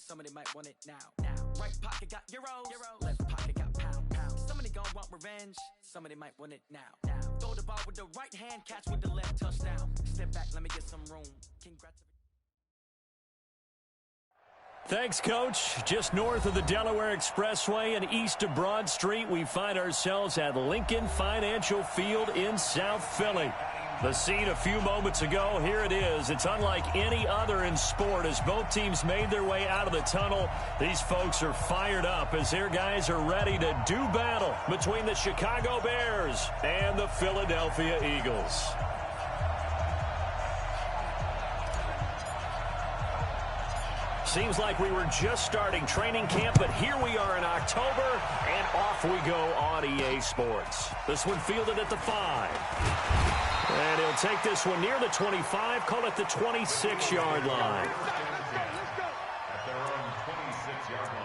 Somebody might want it now. Right pocket got euros. Left pocket got pound. Somebody gon' want revenge. Somebody might want it now. Throw the ball with the right hand, catch with the left, touchdown. Step back, let me get some room. Congrats. Thanks, Coach. Just north of the Delaware Expressway and east of Broad Street, we find ourselves at Lincoln Financial Field in South Philly. The scene a few moments ago, here it is. It's unlike any other in sport as both teams made their way out of the tunnel. These folks are fired up as their guys are ready to do battle between the Chicago Bears and the Philadelphia Eagles. Seems like we were just starting training camp, but here we are in October, and off we go on EA Sports. This one fielded at the 5. And he'll take this one near the 25, call it the 26-yard line. At their own 26-yard line.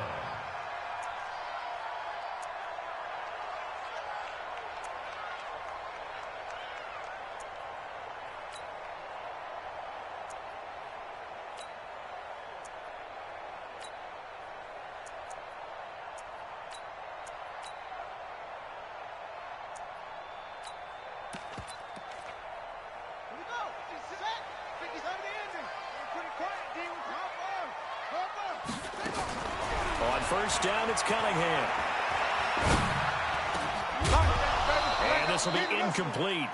On first down, it's Cunningham. And this will be incomplete.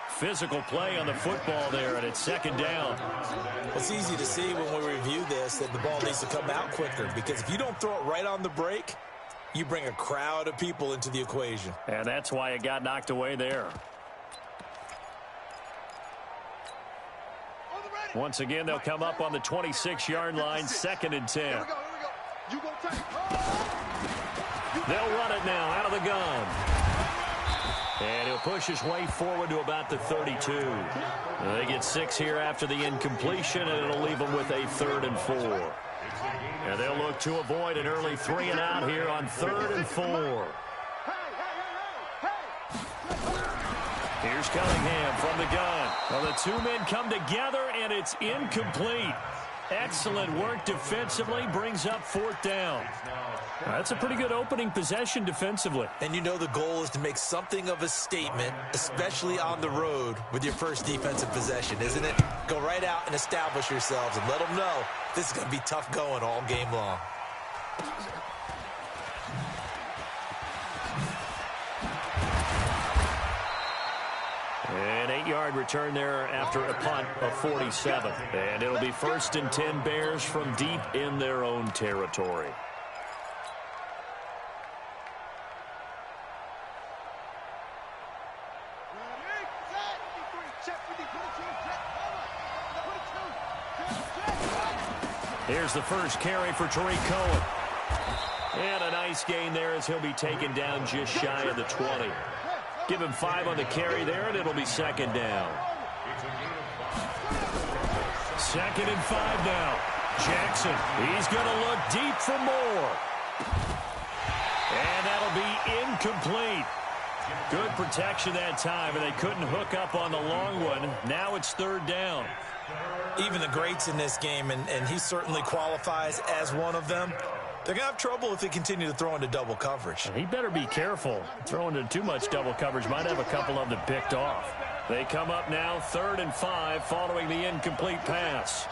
Physical play on the football there, and it's second down. It's easy to see when we review this that the ball needs to come out quicker, because if you don't throw it right on the break, you bring a crowd of people into the equation. And that's why it got knocked away there. Once again, they'll come up on the 26-yard line, 2nd and 10. They'll run it now out of the gun. And he'll push his way forward to about the 32. They get 6 here after the incompletion, and it'll leave them with a 3rd and 4. And they'll look to avoid an early 3 and out here on 3rd and 4. Here's Cunningham from the gun. Well, the two men come together, and it's incomplete. Excellent work defensively, brings up 4th down. That's a pretty good opening possession defensively. And you know the goal is to make something of a statement, especially on the road with your first defensive possession, isn't it? Go right out and establish yourselves and let them know this is going to be tough going all game long. An 8-yard return there after a punt of 47. And it'll be 1st and 10 Bears from deep in their own territory. Here's the first carry for Tariq Cohen. And a nice gain there as he'll be taken down just shy of the 20. Give him 5 on the carry there, and it'll be 2nd down. 2nd and 5 now. Jackson, he's going to look deep for more. And that'll be incomplete. Good protection that time, and they couldn't hook up on the long one. Now it's 3rd down. Even the greats in this game, and he certainly qualifies as one of them, they're going to have trouble if they continue to throw into double coverage. He better be careful. Throwing into too much double coverage might have a couple of them picked off. They come up now 3rd and 5 following the incomplete pass.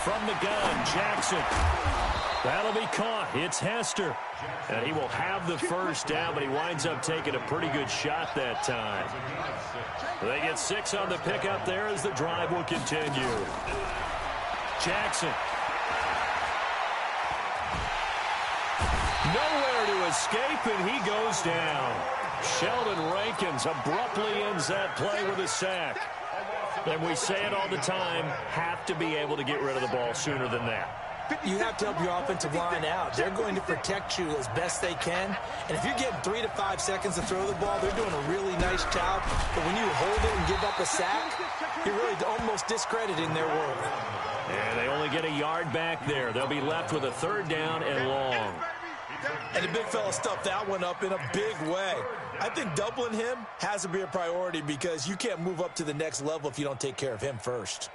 From the gun, Jackson. That'll be caught. It's Hester. And he will have the first down, but he winds up taking a pretty good shot that time. They get 6 on the pickup there as the drive will continue. Jackson. Nowhere to escape, and he goes down. Sheldon Rankins abruptly ends that play with a sack. And we say it all the time, have to be able to get rid of the ball sooner than that. You have to help your offensive line out. They're going to protect you as best they can. And if you're getting 3 to 5 seconds to throw the ball, they're doing a really nice job. But when you hold it and give up a sack, you're really almost discrediting their work. And they only get a yard back there. They'll be left with a 3rd down and long. And the big fella stuffed that one up in a big way. I think doubling him has to be a priority because you can't move up to the next level if you don't take care of him first.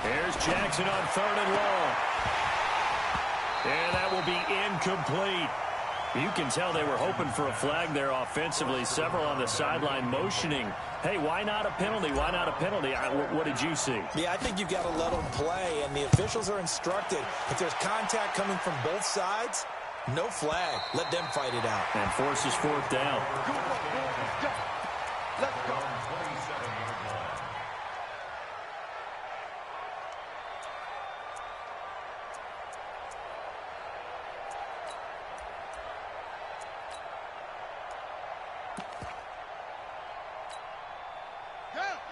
Here's Jackson on 3rd and long. And that will be incomplete. You can tell they were hoping for a flag there offensively. Several on the sideline motioning. Hey, why not a penalty? Why not a penalty? What did you see? Yeah, I think you've got to let them play, and the officials are instructed. If there's contact coming from both sides, no flag. Let them fight it out. And forces 4th down. Let's go. 27-yard line.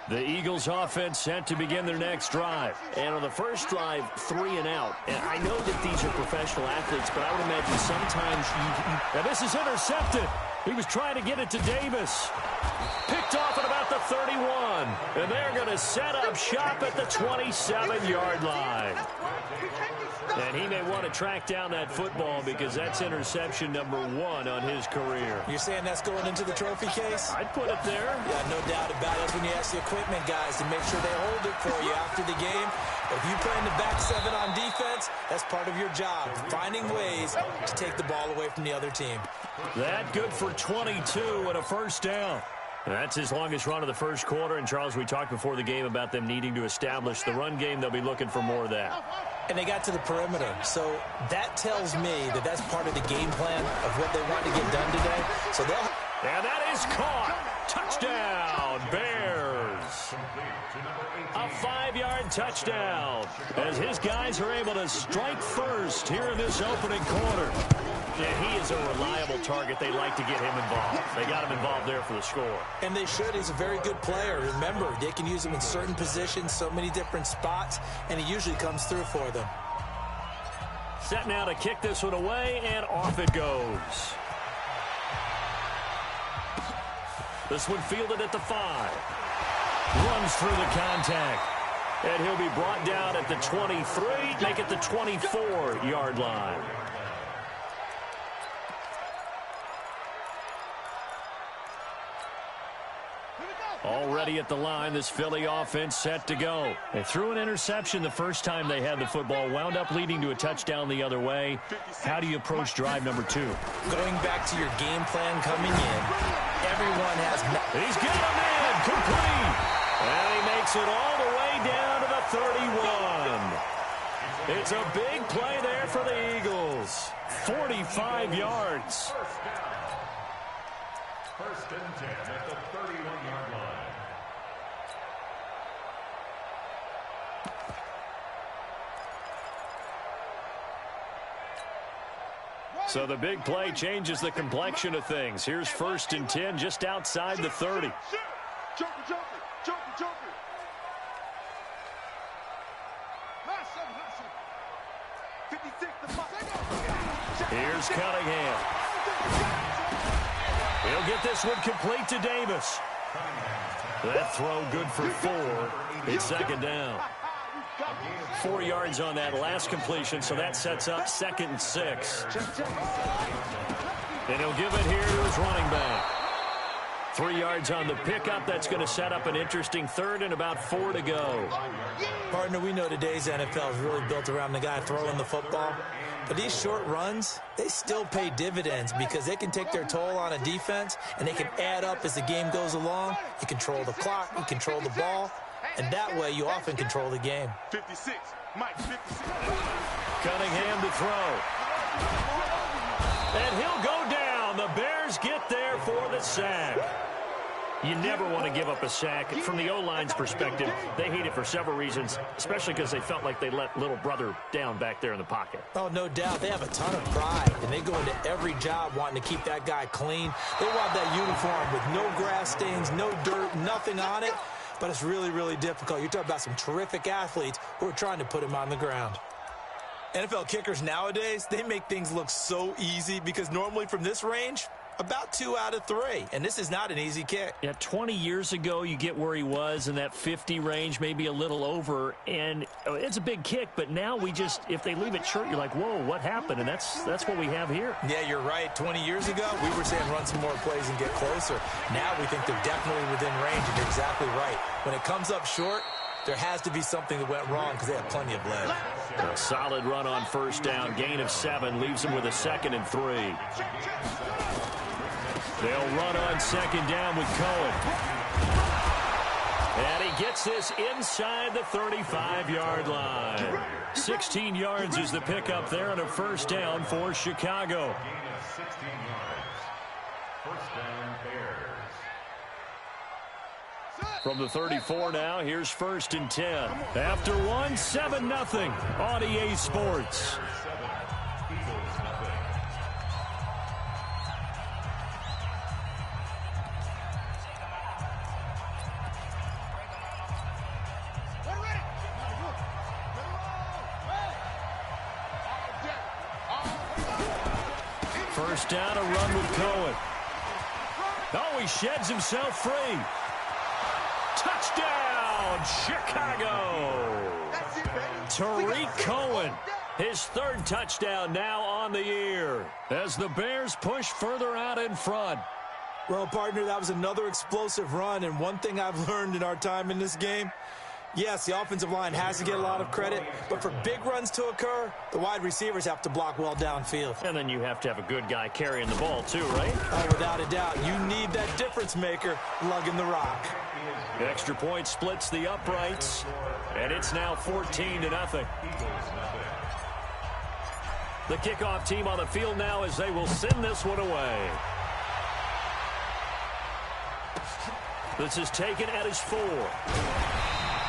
The Eagles offense set to begin their next drive. And on the first drive, 3 and out. And I know that these are professional athletes, but I would imagine sometimes Now this is intercepted. He was trying to get it to Davis. Picked off at about the 31. And they're going to set up shop at the 27-yard line. And he may want to track down that football because that's interception number 1 on his career. You're saying that's going into the trophy case? I'd put it there. Yeah, no doubt about it. That's when you ask the equipment guys to make sure they hold it for you after the game. But if you play in the back 7 on defense, that's part of your job, finding ways to take the ball away from the other team. That good for 22 and a first down. And that's his longest run of the first quarter. And, Charles, we talked before the game about them needing to establish the run game. They'll be looking for more of that. And they got to the perimeter. So that tells me that that's part of the game plan of what they want to get done today. So they'll... And that is caught. Touchdown, Bears. A 5-yard touchdown as his guys are able to strike first here in this opening quarter. Yeah, he is a reliable target. They like to get him involved. They got him involved there for the score. And they should. He's a very good player. Remember, they can use him in certain positions, so many different spots, and he usually comes through for them. Set now to kick this one away, and off it goes. This one fielded at the 5. Runs through the contact. And he'll be brought down at the 23, make it the 24-yard line. Already at the line, this Philly offense set to go. They threw an interception the first time they had the football, wound up leading to a touchdown the other way. How do you approach drive number 2? Going back to your game plan coming in, everyone has... He's got him in, complete. And he makes it all the way down to the 31. It's a big play there for the Eagles. 45 yards. First and 10 at the 31-yard line. So the big play changes the complexion of things. Here's first and 10 just outside the 30. Here's Cunningham. He'll get this one complete to Davis. That throw good for 4. It's second down. 4 yards on that last completion, so that sets up 2nd and 6. And he'll give it here to his running back. 3 yards on the pickup. That's going to set up an interesting 3rd and about 4 to go. Partner, we know today's NFL is really built around the guy throwing the football. But these short runs, they still pay dividends because they can take their toll on a defense and they can add up as the game goes along. You control the clock, you control the ball, and that way you often control the game. 56, Mike, 56. Cunningham to throw. And he'll go down. The Bears get there for the sack. You never want to give up a sack. From the O-line's perspective, they hate it for several reasons, especially because they felt like they let little brother down back there in the pocket. Oh, no doubt. They have a ton of pride, and they go into every job wanting to keep that guy clean. They want that uniform with no grass stains, no dirt, nothing on it, but it's really, really difficult. You're talking about some terrific athletes who are trying to put him on the ground. NFL kickers nowadays, they make things look so easy because normally from this range, About 2 out of 3, and this is not an easy kick. Yeah, 20 years ago, you get where he was in that 50 range, maybe a little over, and it's a big kick, but now we just, if they leave it short, you're like, whoa, what happened? And that's what we have here. Yeah, you're right. 20 years ago, we were saying run some more plays and get closer. Now we think they're definitely within range, and you're exactly right. When it comes up short, there has to be something that went wrong because they have plenty of legs. A solid run on first down, gain of 7, leaves them with a 2nd and 3. They'll run on second down with Cohen. And he gets this inside the 35-yard line. 16 yards is the pickup there and a first down for Chicago. Gain of 16 yards. First down, Bears. From the 34 now, here's 1st and 10. After 1, 7-0 on EA Sports. 7, Eagles nothing. First down, a run with Cohen. Oh, he sheds himself free. Touchdown, Chicago. Tariq Cohen, his 3rd touchdown now on the year as the Bears push further out in front. Well, partner, that was another explosive run, and one thing I've learned in our time in this game, yes, the offensive line has to get a lot of credit, but for big runs to occur, the wide receivers have to block well downfield. And then you have to have a good guy carrying the ball too, right? Oh, without a doubt, you need that difference maker lugging the rock. The extra point splits the uprights, and it's now 14-0. The kickoff team on the field now as they will send this one away. This is taken at his 4.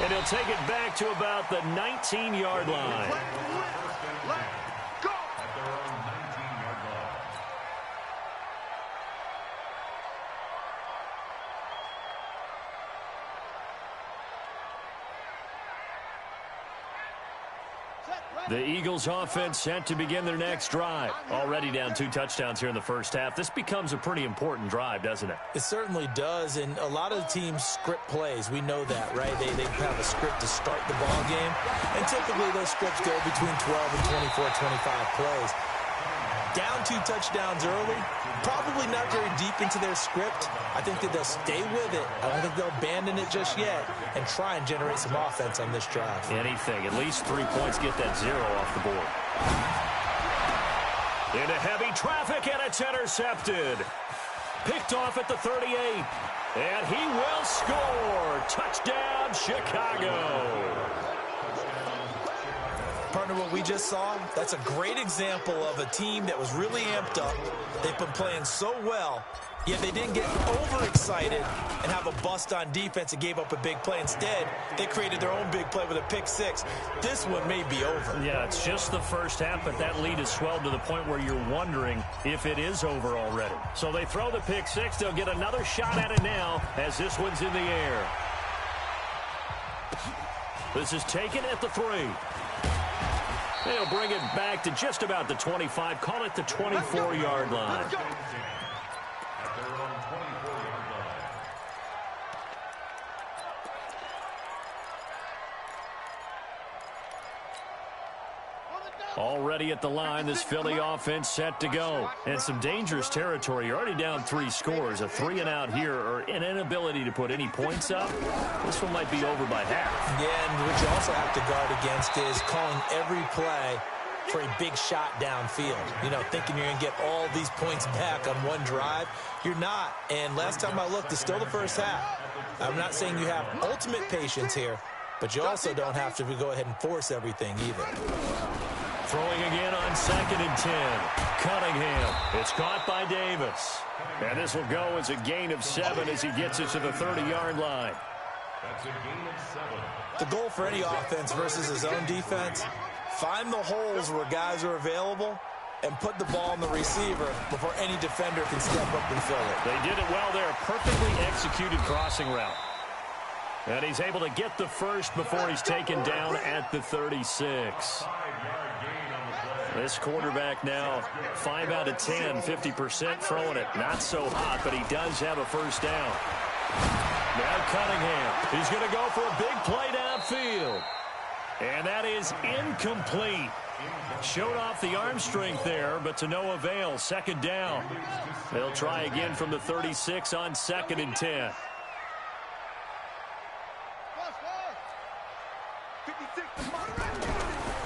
And he'll take it back to about the 19-yard line. The Eagles offense set to begin their next drive. Already down 2 touchdowns here in the first half. This becomes a pretty important drive, doesn't it? It certainly does, and a lot of the teams script plays. We know that, right? They have a script to start the ball game, and typically those scripts go between 12 and 24, 25 plays. Down 2 touchdowns early, probably not very deep into their script. I think that they'll stay with it. I don't think they'll abandon it just yet and try and generate some offense on this drive. Anything. At least 3 points, get that 0 off the board. Into heavy traffic, and it's intercepted. Picked off at the 38. And he will score. Touchdown, Chicago. Partner, what we just saw, that's a great example of a team that was really amped up. They've been playing so well, yet they didn't get overexcited and have a bust on defense and gave up a big play. Instead, they created their own big play with a pick 6. This one may be over. Yeah, it's just the first half, but that lead has swelled to the point where you're wondering if it is over already. So they throw the pick 6. They'll get another shot at it now as this one's in the air. This is taken at the 3. They'll bring it back to just about the 25. Call it the 24-yard line. Already at the line, this Philly offense set to go. And some dangerous territory. You're already down 3 scores. A 3-and-out here, or an inability to put any points up. This one might be over by half. Yeah, and what you also have to guard against is calling every play for a big shot downfield. You know, thinking you're going to get all these points back on one drive. You're not. And last time I looked, it's still the first half. I'm not saying you have ultimate patience here, but you also don't have to go ahead and force everything either. Throwing again on 2nd and 10. Cunningham. It's caught by Davis. And this will go as a gain of 7 as he gets it to the 30-yard line. That's a gain of 7. The goal for any offense versus his own defense, find the holes where guys are available and put the ball on the receiver before any defender can step up and fill it. They did it well there. Perfectly executed crossing route. And he's able to get the first before he's taken down at the 36. This quarterback now 5 out of 10, 50% throwing it. Not so hot, but he does have a first down. Now Cunningham. He's going to go for a big play downfield. And that is incomplete. Showed off the arm strength there, but to no avail. Second down. They'll try again from the 36 on 2nd and 10.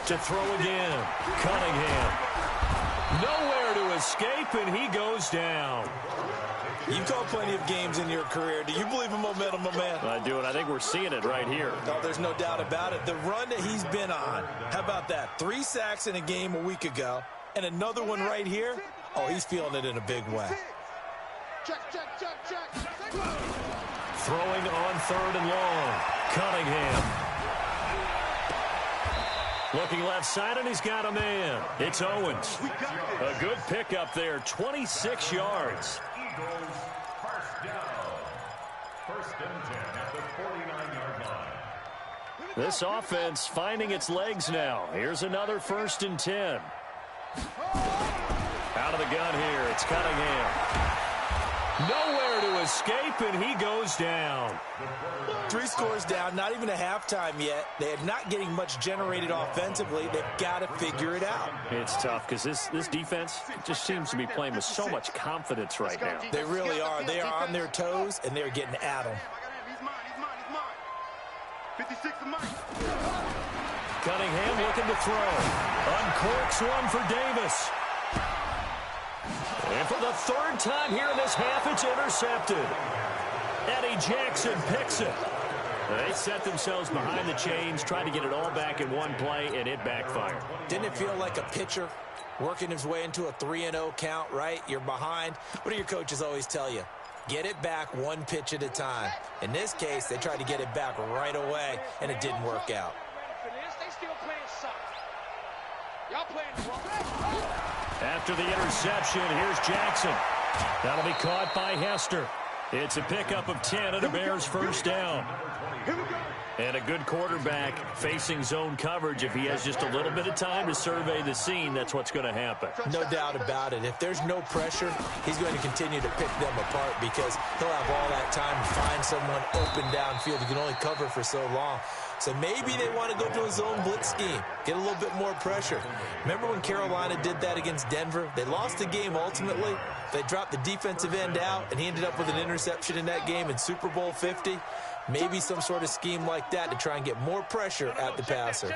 To throw again. Cunningham. Nowhere to escape, and he goes down. You've called plenty of games in your career. Do you believe in momentum, my man? I do, and I think we're seeing it right here. No, there's no doubt about it. The run that he's been on, how about that? 3 sacks in a game a week ago, and another one right here. Oh, he's feeling it in a big way. Check. Throwing on 3rd and long. Cunningham. Looking left side, and he's got a man. It's Owens. A good pickup there, 26 yards. Eagles, first down. 1st and 10 at the 49-yard line. This offense finding its legs now. Here's another 1st and 10. Out of the gun here, it's Cunningham. Nowhere to escape, and he goes down. 3 scores down, not even a halftime yet. They are not getting much generated offensively. They've got to figure it out. It's tough because this defense just seems to be playing with so much confidence right now. They really are. They are on their toes, and they're getting at them. He's mine. 56 of mine. Cunningham looking to throw. Uncorks one for Davis. And for the 3rd time here in this half, it's intercepted. Eddie Jackson picks it. They set themselves behind the chains, tried to get it all back in one play, and it backfired. Didn't it feel like a pitcher working his way into a 3-0 count, right? You're behind. What do your coaches always tell you? Get it back 1 pitch at a time. In this case, they tried to get it back right away, and it didn't work out. After the interception, here's Jackson. That'll be caught by Hester. It's a pickup of 10 and a Bears first down. And a good quarterback facing zone coverage. If he has just a little bit of time to survey the scene, that's what's going to happen. No doubt about it. If there's no pressure, he's going to continue to pick them apart because he'll have all that time to find someone open downfield. He can only cover for so long. So maybe they want to go to a zone blitz scheme, get a little bit more pressure. Remember when Carolina did that against Denver? They lost the game ultimately. They dropped the defensive end out, and he ended up with an interception in that game in Super Bowl 50. Maybe some sort of scheme like that to try and get more pressure at the passer.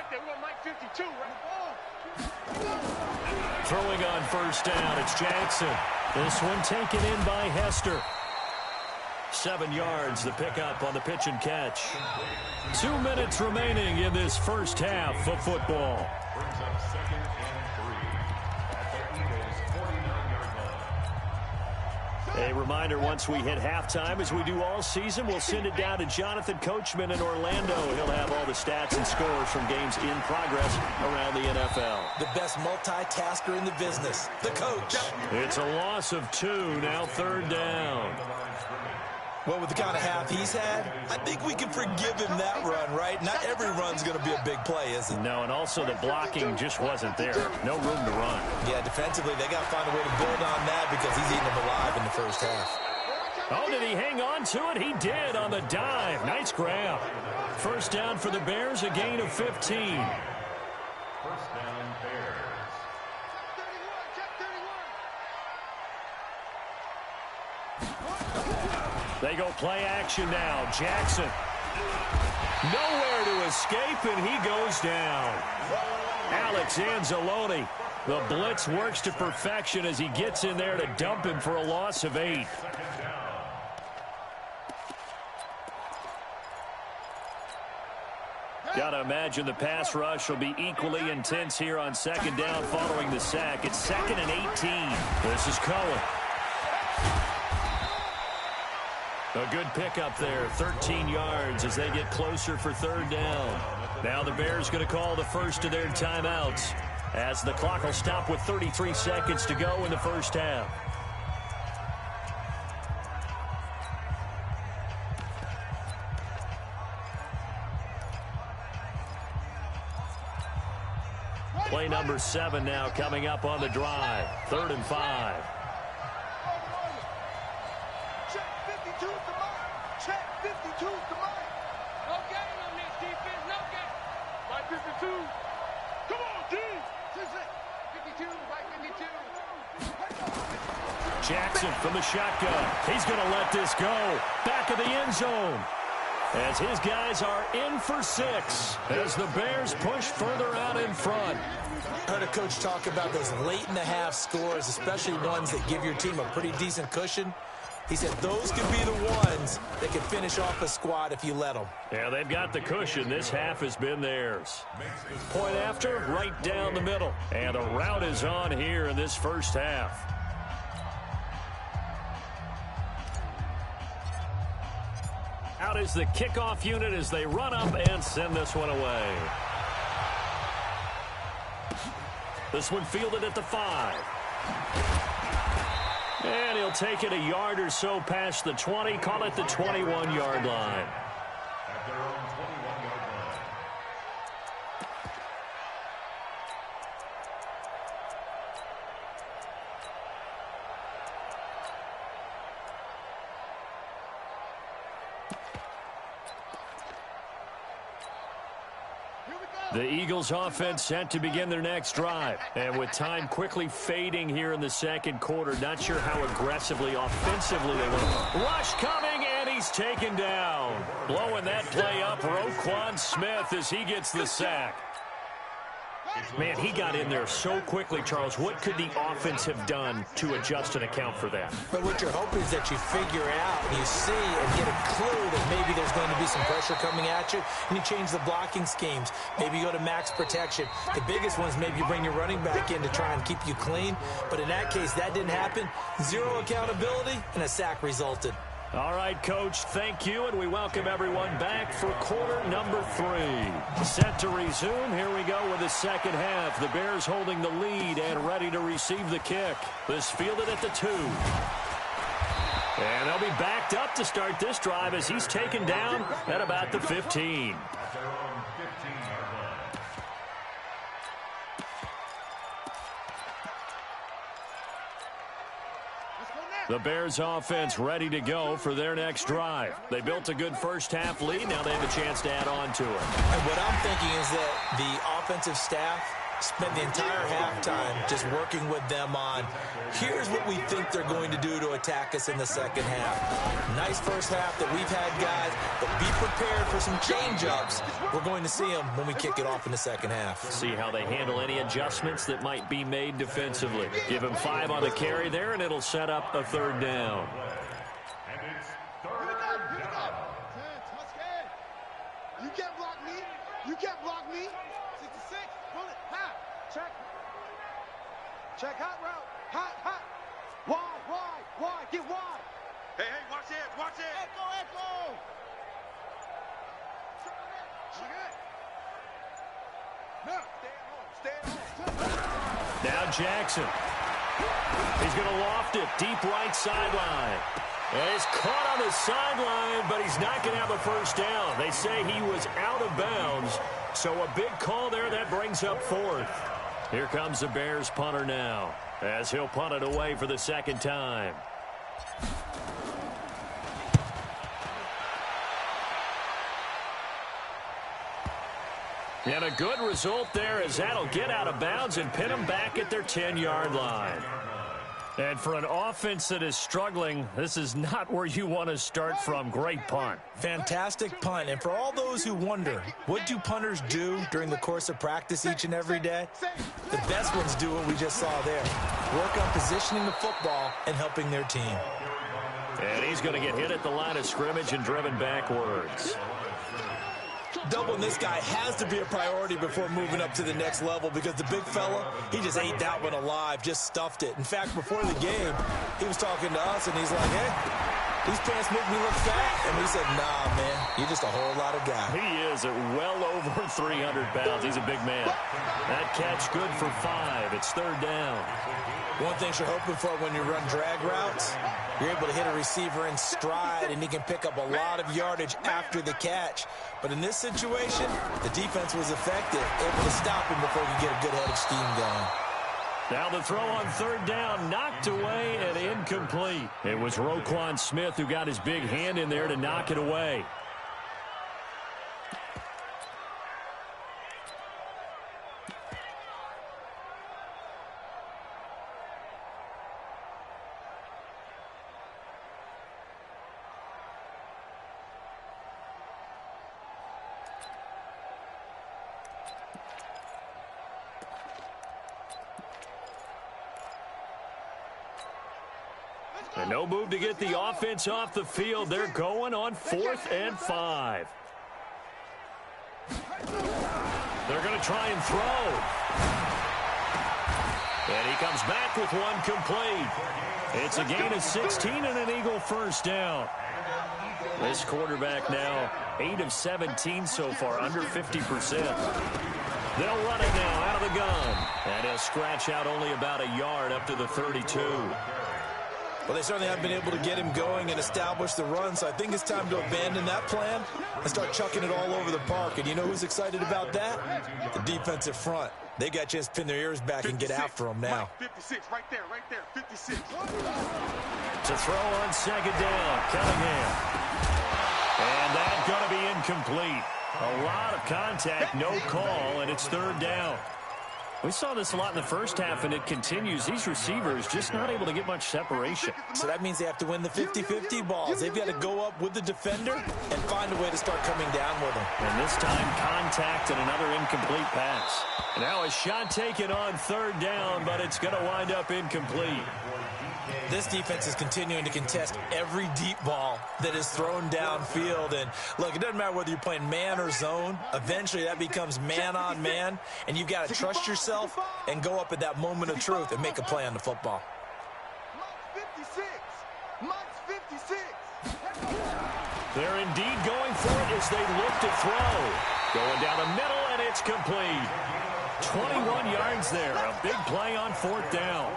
Throwing on first down, it's Jackson. This one taken in by Hester. 7 yards, the pickup on the pitch and catch. 2 minutes remaining in this first half of football. Brings up 2nd and 3 at the Eagles' 49-yard line. A reminder, once we hit halftime, as we do all season, we'll send it down to Jonathan Coachman in Orlando. He'll have all the stats and scores from games in progress around the NFL. The best multitasker in the business, the coach. It's a loss of 2, now 3rd down. Well, with the kind of half he's had, I think we can forgive him that run, right? Not every run's going to be a big play, is it? No, and also the blocking just wasn't there. No room to run. Yeah, defensively, they got to find a way to build on that because he's eating them alive in the first half. Oh, did he hang on to it? He did on the dive. Nice grab. First down for the Bears, a gain of 15. First down, Bears. They go play action now. Jackson. Nowhere to escape, and he goes down. Alex Anzalone. The blitz works to perfection as he gets in there to dump him for a loss of 8. Got to imagine the pass rush will be equally intense here on 2nd down following the sack. It's 2nd and 18. This is Cohen. A good pickup there, 13 yards as they get closer for 3rd down. Now the Bears going to call the first of their timeouts as the clock will stop with 33 seconds to go in the first half. Play number 7 now coming up on the drive. 3rd and 5. Check 52's the mark. Check 52's the mark. No game on this defense. No game. By 52. Come on, D. 52 by 52. Jackson from the shotgun. He's going to let this go. Back of the end zone. As his guys are in for 6. As the Bears push further out in front. I heard a coach talk about those late-in-the-half scores, especially ones that give your team a pretty decent cushion. He said those could be the ones that could finish off a squad if you let them. Yeah, they've got the cushion. This half has been theirs. Point after, right down the middle. And the route is on here in this first half. Out is the kickoff unit as they run up and send this one away. This one fielded at the 5. And he'll take it a yard or so past the 20, call it the 21-yard line. At their own 21-yard line. The Eagles offense set to begin their next drive. And with time quickly fading here in the second quarter, not sure how aggressively, offensively they want. Rush coming, and he's taken down. Blowing that play up, Roquan Smith as he gets the sack. Man, he got in there so quickly, Charles. What could the offense have done to adjust and account for that? But what you're hoping is that you figure out, you see, and get a clue that maybe there's going to be some pressure coming at you, and you change the blocking schemes. Maybe you go to max protection. The biggest one is maybe you bring your running back in to try and keep you clean. But in that case, that didn't happen. Zero accountability, and a sack resulted. All right, Coach, thank you, and we welcome everyone back for quarter number 3. Set to resume. Here we go with the second half. The Bears holding the lead and ready to receive the kick. This fielded at the 2. And they'll be backed up to start this drive as he's taken down at about the 15. At their own 15-yard line. The Bears offense ready to go for their next drive. They built a good first half lead. Now they have a chance to add on to it. And what I'm thinking is that the offensive staff spent the entire halftime just working with them on, here's what we think they're going to do to attack us in the second half. Nice first half that we've had, guys, but be prepared for some change-ups. We're going to see them when we kick it off in the second half. See how they handle any adjustments that might be made defensively. Give him 5 on the carry there, and it'll set up a 3rd down. And it's 3rd down. You can't block me. You can't block me. 66. Pull it. Hot. Check. Check hot route. Hot. Wide. Get wide. Hey, watch it. Watch it. Echo. No, stay at home. Now Jackson. He's going to loft it deep right sideline. And he's caught on the sideline, but he's not going to have a first down. They say he was out of bounds, so a big call there that brings up 4th. Here comes the Bears punter now, as he'll punt it away for the second time. And a good result there as that'll get out of bounds and pin them back at their 10-yard line. And for an offense that is struggling, this is not where you want to start from. Great punt. Fantastic punt. And for all those who wonder, what do punters do during the course of practice each and every day? The best ones do what we just saw there. Work on positioning the football and helping their team. And he's going to get hit at the line of scrimmage and driven backwards. Doubling this guy has to be a priority before moving up to the next level because the big fella, he just ate that one alive, just stuffed it. In fact, before the game, he was talking to us, and he's like, hey, These pants make me look fat. And we said, nah, man, you're just a whole lot of guy. He is at well over 300 pounds. He's a big man. That catch good for 5. It's third down. One thing you're hoping for when you run drag routes, you're able to hit a receiver in stride, and he can pick up a lot of yardage after the catch. But in this situation, the defense was effective, able to stop him before he could get a good head of steam going. Now the throw on third down, knocked away and incomplete. It was Roquan Smith who got his big hand in there to knock it away. And no move to get the offense off the field. They're going on 4th and 5. They're going to try and throw. And he comes back with one complete. It's a gain of 16 and an Eagle first down. This quarterback now 8 of 17 so far, under 50%. They'll run it now out of the gun. And he'll scratch out only about a yard up to the 32. Well, they certainly haven't been able to get him going and establish the run, so I think it's time to abandon that plan and start chucking it all over the park. And you know who's excited about that? The defensive front. They got a chance to pin their ears back 56, and get after him now. 56, right there, 56. To throw on second down, Cunningham. And that's going to be incomplete. A lot of contact, no call, and it's third down. We saw this a lot in the first half, and it continues. These receivers just not able to get much separation. So that means they have to win the 50-50 balls. They've got to go up with the defender and find a way to start coming down with them. And this time, contact and another incomplete pass. And now a shot taken on third down, but it's going to wind up incomplete. This defense is continuing to contest every deep ball that is thrown downfield. And, look, it doesn't matter whether you're playing man or zone. Eventually, that becomes man-on-man, and you've got to trust yourself and go up at that moment of truth and make a play on the football. They're indeed going for it as they look to throw. Going down the middle, and it's complete. 21 yards there. A big play on fourth down.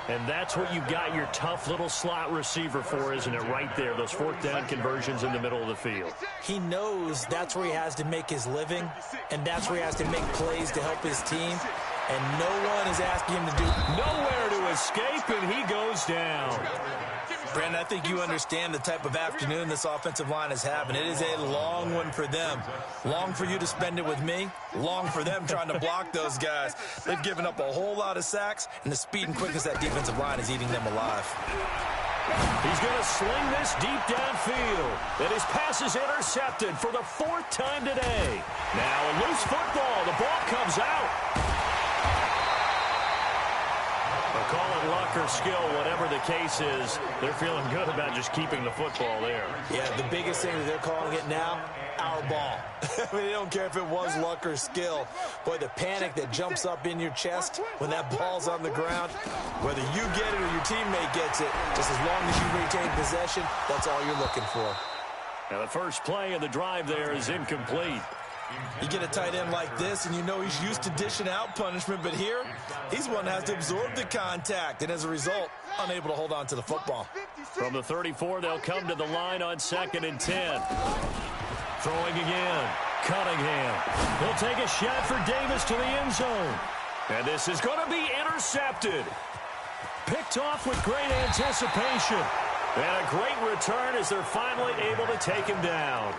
And that's what you've got your tough little slot receiver for, isn't it? Right there, those fourth down conversions in the middle of the field. He knows that's where he has to make his living, and that's where he has to make plays to help his team. And no one is asking him to do nowhere to escape, and he goes down. Brandon, I think you understand the type of afternoon this offensive line is having. It is a long one for them. Long for you to spend it with me. Long for them trying to block those guys. They've given up a whole lot of sacks, and the speed and quickness of that defensive line is eating them alive. He's going to sling this deep downfield. And his pass is intercepted for the 4th time today. Now a loose football. The ball comes out. They'll call it luck or skill, whatever the case is. They're feeling good about just keeping the football there. Yeah, the biggest thing that they're calling it now, our ball. I mean, they don't care if it was luck or skill. Boy, the panic that jumps up in your chest when that ball's on the ground, whether you get it or your teammate gets it, just as long as you retain possession, that's all you're looking for. Now the first play of the drive there is incomplete. You get a tight end like this, and you know he's used to dishing out punishment, but here, he's one that has to absorb the contact, and as a result, unable to hold on to the football. From the 34, they'll come to the line on 2nd and 10. Throwing again, Cunningham. He'll take a shot for Davis to the end zone. And this is going to be intercepted. Picked off with great anticipation. And a great return as they're finally able to take him down.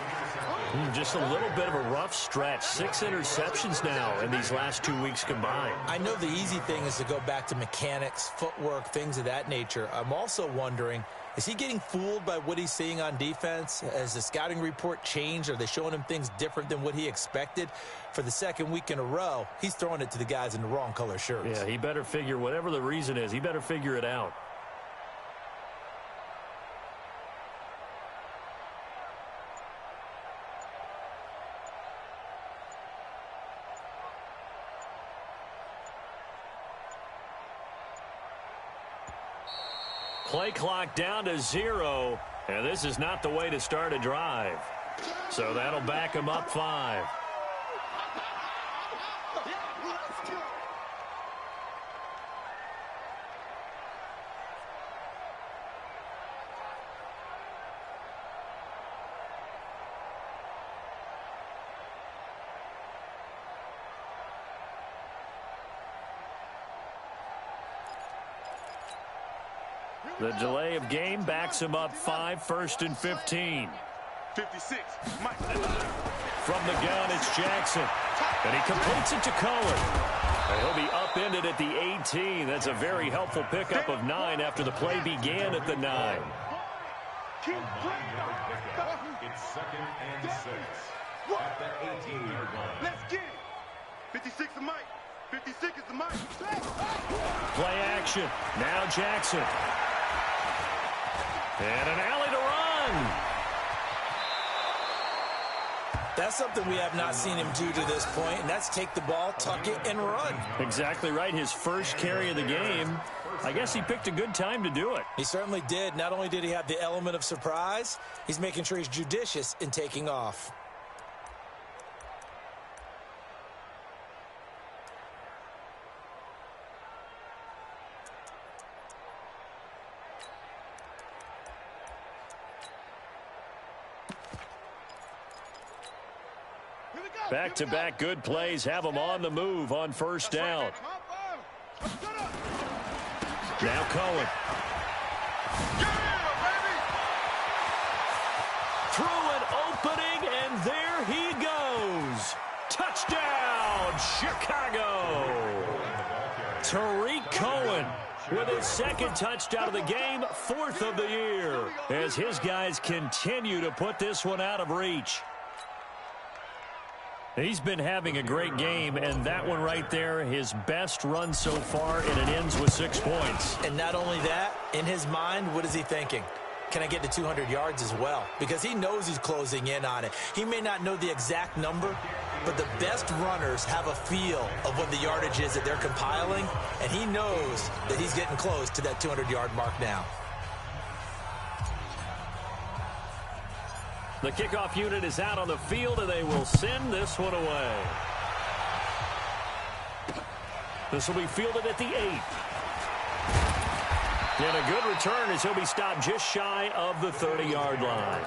Just a little bit of a rough stretch. 6 interceptions now in these last 2 weeks combined. I know the easy thing is to go back to mechanics, footwork, things of that nature. I'm also wondering, is he getting fooled by what he's seeing on defense? Has the scouting report changed? Are they showing him things different than what he expected? For the 2nd week in a row, he's throwing it to the guys in the wrong color shirts. Yeah, he better figure, whatever the reason is, he better figure it out. Play clock down to 0, and this is not the way to start a drive. So that'll back him up 5. The delay of game backs him up 5, 1st and 15. 56, Mike. From the gun, it's Jackson. And he completes it to Cohen. And he'll be upended at the 18. That's a very helpful pickup of 9 after the play began at the 9. It's 2nd and 6 at the 18-yard line. Let's get it. 56 is Mike. 56 is the Mike. Play action. Now Jackson. And an alley to run. That's something we have not seen him do to this point, and that's take the ball, tuck it, and run. Exactly right. His first carry of the game. I guess he picked a good time to do it. He certainly did. Not only did he have the element of surprise, he's making sure he's judicious in taking off. Back-to-back good plays have him on the move on first down. Now Cohen. Through an opening, and there he goes. Touchdown, Chicago. Tariq Cohen with his 2nd touchdown of the game, 4th of the year, as his guys continue to put this one out of reach. He's been having a great game, and that one right there, his best run so far, and it ends with 6 points. And not only that, in his mind, what is he thinking? Can I get to 200 yards as well? Because he knows he's closing in on it. He may not know the exact number, but the best runners have a feel of what the yardage is that they're compiling, and he knows that he's getting close to that 200-yard mark now. The kickoff unit is out on the field, and they will send this one away. This will be fielded at the 8. And a good return as he'll be stopped just shy of the 30-yard line.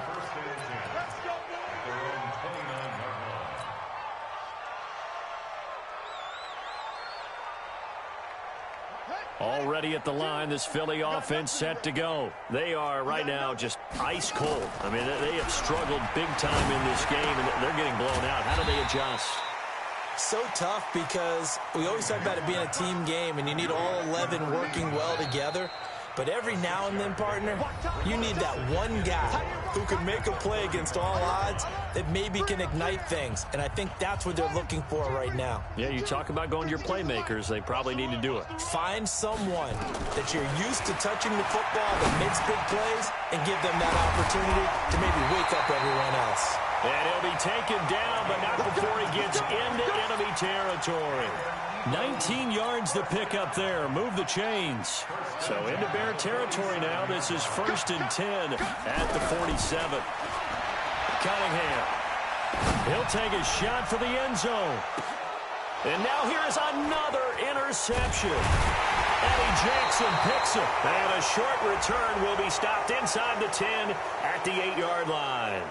Already at the line, this Philly offense set to go. They are right now just ice cold. I mean, they have struggled big time in this game, and they're getting blown out. How do they adjust? So tough because we always talk about it being a team game, and you need all 11 working well together. But every now and then, partner, you need that one guy who can make a play against all odds that maybe can ignite things. And I think that's what they're looking for right now. Yeah, you talk about going to your playmakers. They probably need to do it. Find someone that you're used to touching the football that makes big plays and give them that opportunity to maybe wake up everyone else. And he'll be taken down, but not before he gets into enemy territory. 19 yards to pick up there. Move the chains. So into Bear territory now. This is 1st and 10 at the 47. Cunningham. He'll take a shot for the end zone. And now here's another interception. Eddie Jackson picks it. And a short return will be stopped inside the 10 at the 8-yard line.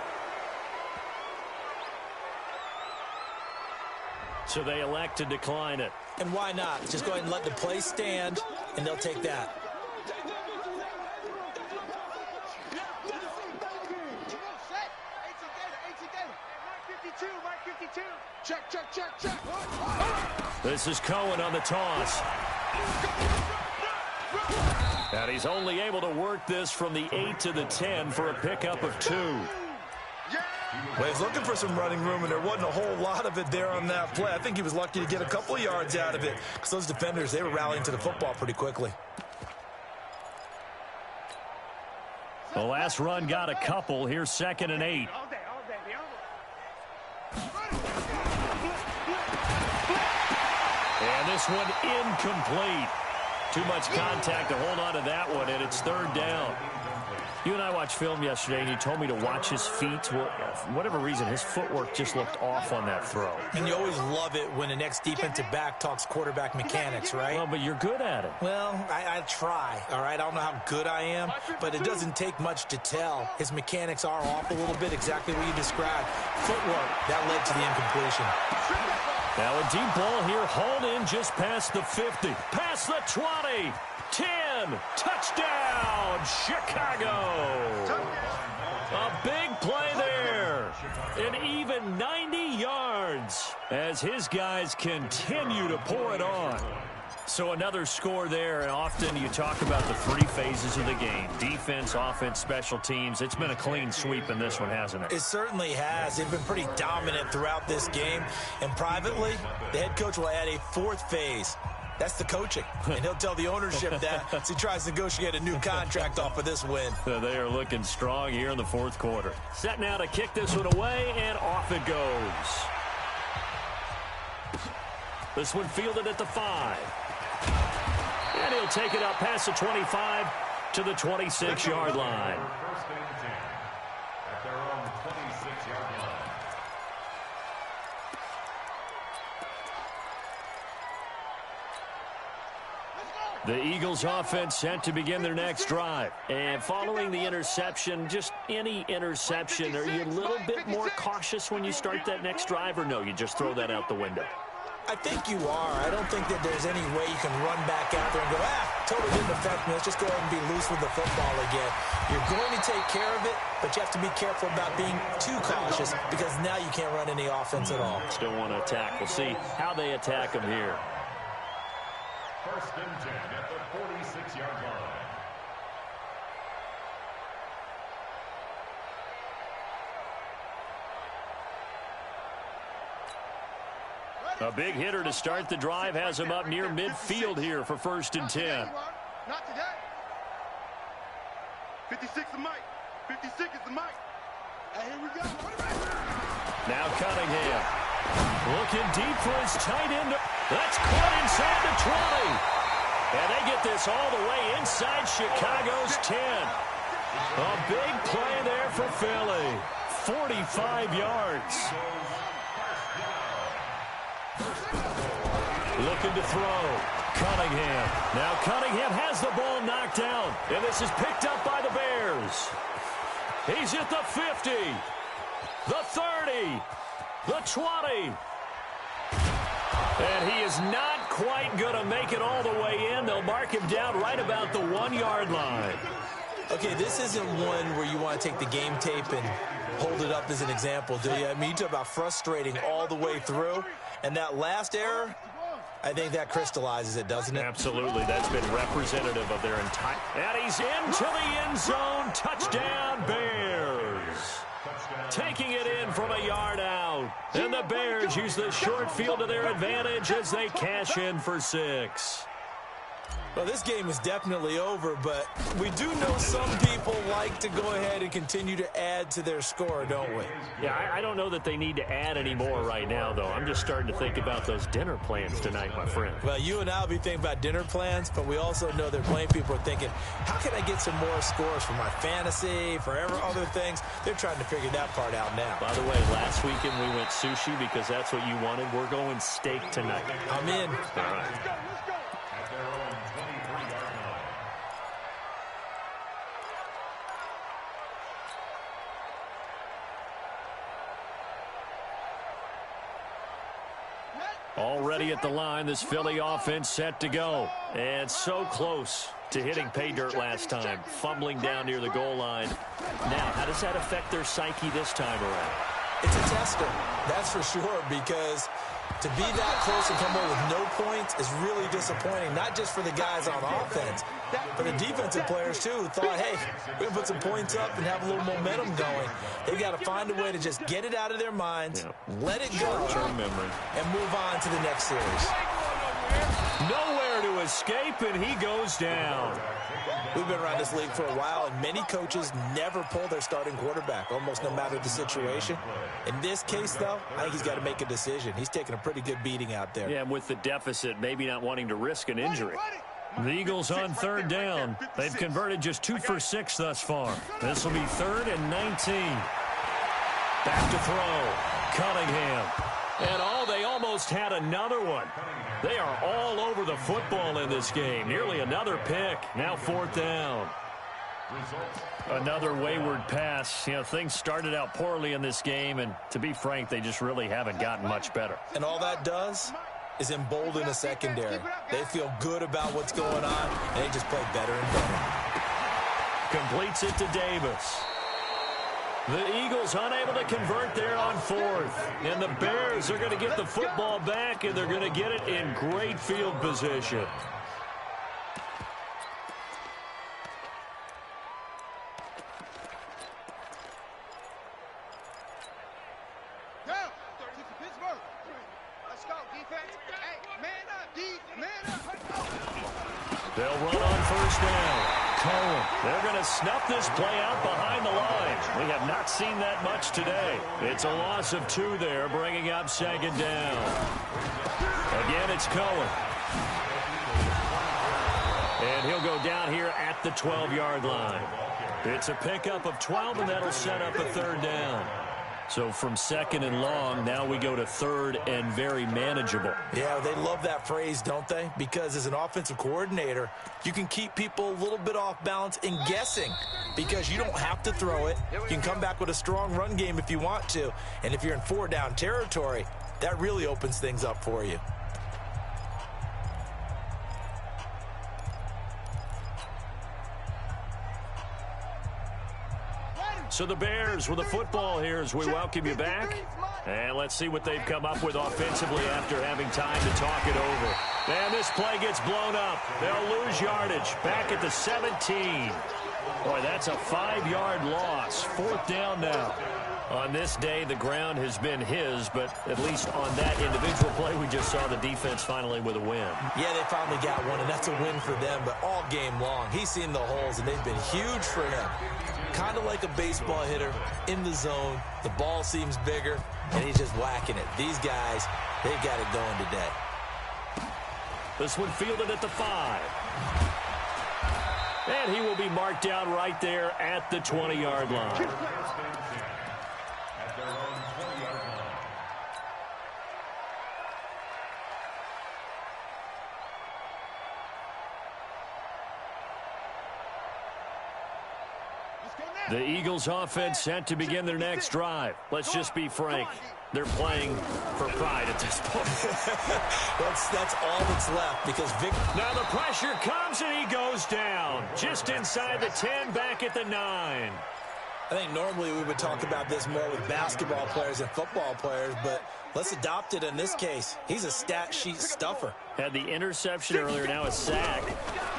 So they elect to decline it. And why not? Just go ahead and let the play stand, and they'll take that. Check. This is Cohen on the toss. And he's only able to work this from the 8 to the 10 for a pickup of 2. Well, he's looking for some running room, and there wasn't a whole lot of it there on that play. I think he was lucky to get a couple of yards out of it because those defenders, they were rallying to the football pretty quickly. The last run got a couple. Here's 2nd and 8. And this one incomplete. Too much contact to hold on to that one, and it's third down. You and I watched film yesterday, and you told me to watch his feet. Well, for whatever reason, his footwork just looked off on that throw. And you always love it when the next defensive back talks quarterback mechanics, right? Well, but you're good at it. Well, I try, all right? I don't know how good I am, but it doesn't take much to tell. His mechanics are off a little bit, exactly what you described. Footwork, that led to the incompletion. Now a deep ball here, hauled in just past the 50. Past the 20. 10. Touchdown, Chicago. A big play there. An even 90 yards as his guys continue to pour it on. So another score there, and often you talk about the three phases of the game. Defense, offense, special teams. It's been a clean sweep in this one, hasn't it? It certainly has. They've been pretty dominant throughout this game. And privately, the head coach will add a fourth phase. That's the coaching. And he'll tell the ownership that as he tries to negotiate a new contract off of this win. They are looking strong here in the fourth quarter. Set now to kick this one away, and off it goes. This one fielded at the 5. And he'll take it up past the 25 to the 26-yard line. First and 10 at their own 26-yard line. The Eagles offense set to begin their next drive. And following the interception, just any interception, are you a little bit more cautious when you start that next drive, or no, you just throw that out the window? I think you are. I don't think that there's any way you can run back out there and go, totally didn't affect me. Let's just go ahead and be loose with the football again. You're going to take care of it, but you have to be careful about being too cautious because now you can't run any offense at all. Still want to attack. We'll see how they attack them here. First and 10 at the 46-yard line. A big hitter to start the drive has him up near midfield here for first and 10. Not today. 56 is Mike. 56 is the Mike. And here we go. Now Cunningham. Looking deep for his tight end. That's caught inside the 20. And they get this all the way inside Chicago's 10. A big play there for Philly. 45 yards. Looking to throw. Cunningham. Now Cunningham has the ball knocked down. And this is picked up by the Bears. He's at the 50. The 30. The 20. And he is not quite going to make it all the way in. They'll mark him down right about the 1-yard line. Okay, this isn't one where you want to take the game tape and hold it up as an example, do you? I mean, you talk about frustrating all the way through. And that last error, I think that crystallizes it, doesn't it? Absolutely. That's been representative of their entire... And he's into the end zone. Touchdown, Bears. Taking it in from a yard out. And the Bears use the short field to their advantage as they cash in for 6. Well, this game is definitely over, but we do know some people like to go ahead and continue to add to their score, don't we? Yeah, I don't know that they need to add any more right now, though. I'm just starting to think about those dinner plans tonight, my friend. Well, you and I will be thinking about dinner plans, but we also know that plenty of people are thinking, how can I get some more scores for my fantasy, for other things? They're trying to figure that part out now. By the way, last weekend we went sushi because that's what you wanted. We're going steak tonight. I'm in. All right. Already at the line, this Philly offense set to go. And so close to hitting pay dirt last time, fumbling down near the goal line. Now, how does that affect their psyche this time around? It's a tester, that's for sure, because to be that close and come away with no points is really disappointing, not just for the guys on offense, but the defensive players, too, who thought, hey, we're going to put some points up and have a little momentum going. They've got to find a way to just get it out of their minds, let it go, and move on to the next series. Nowhere to escape, and he goes down. We've been around this league for a while, and many coaches never pull their starting quarterback, almost no matter the situation. In this case, though, I think he's got to make a decision. He's taking a pretty good beating out there. Yeah, and with the deficit, maybe not wanting to risk an injury. The Eagles on third down. They've converted just 2 for 6 thus far. This will be 3rd and 19. Back to throw. Cunningham. And they almost had another one. They are all over the football in this game. Nearly another pick. Now 4th down. Another wayward pass. You know, things started out poorly in this game, and to be frank, they just really haven't gotten much better. And all that does is embolden the secondary. They feel good about what's going on, and they just play better and better. Completes it to Davis. The Eagles unable to convert there on 4th. And the Bears are going to get the football back, and they're going to get it in great field position. They'll run on 1st down. Cohen. They're going to snuff this play out behind the line. We have not seen that much today. It's a loss of 2 there, bringing up 2nd down. Again, it's Cohen. And he'll go down here at the 12-yard line. It's a pickup of 12, and that'll set up a 3rd down. So from 2nd and long, now we go to 3rd and very manageable. Yeah, they love that phrase, don't they? Because as an offensive coordinator, you can keep people a little bit off balance and guessing because you don't have to throw it. You can come back with a strong run game if you want to. And if you're in 4-down territory, that really opens things up for you. So the Bears with the football here as we welcome you back. And let's see what they've come up with offensively after having time to talk it over. And this play gets blown up. They'll lose yardage back at the 17. Boy, that's a 5-yard loss. 4th down now. On this day, the ground has been his, but at least on that individual play, we just saw the defense finally with a win. Yeah, they finally got one, and that's a win for them, but all game long, he's seen the holes, and they've been huge for him. Kind of like a baseball hitter in the zone. The ball seems bigger, and he's just whacking it. These guys, they've got it going today. This one fielded at the 5. And he will be marked down right there at the 20-yard line. The Eagles offense set to begin their next drive. Let's just be frank. They're playing for pride at this point. that's all that's left because now the pressure comes and he goes down. Just inside the 10, back at the 9. I think normally we would talk about this more with basketball players and football players, but let's adopt it in this case. He's a stat sheet stuffer. Had the interception earlier, now a sack.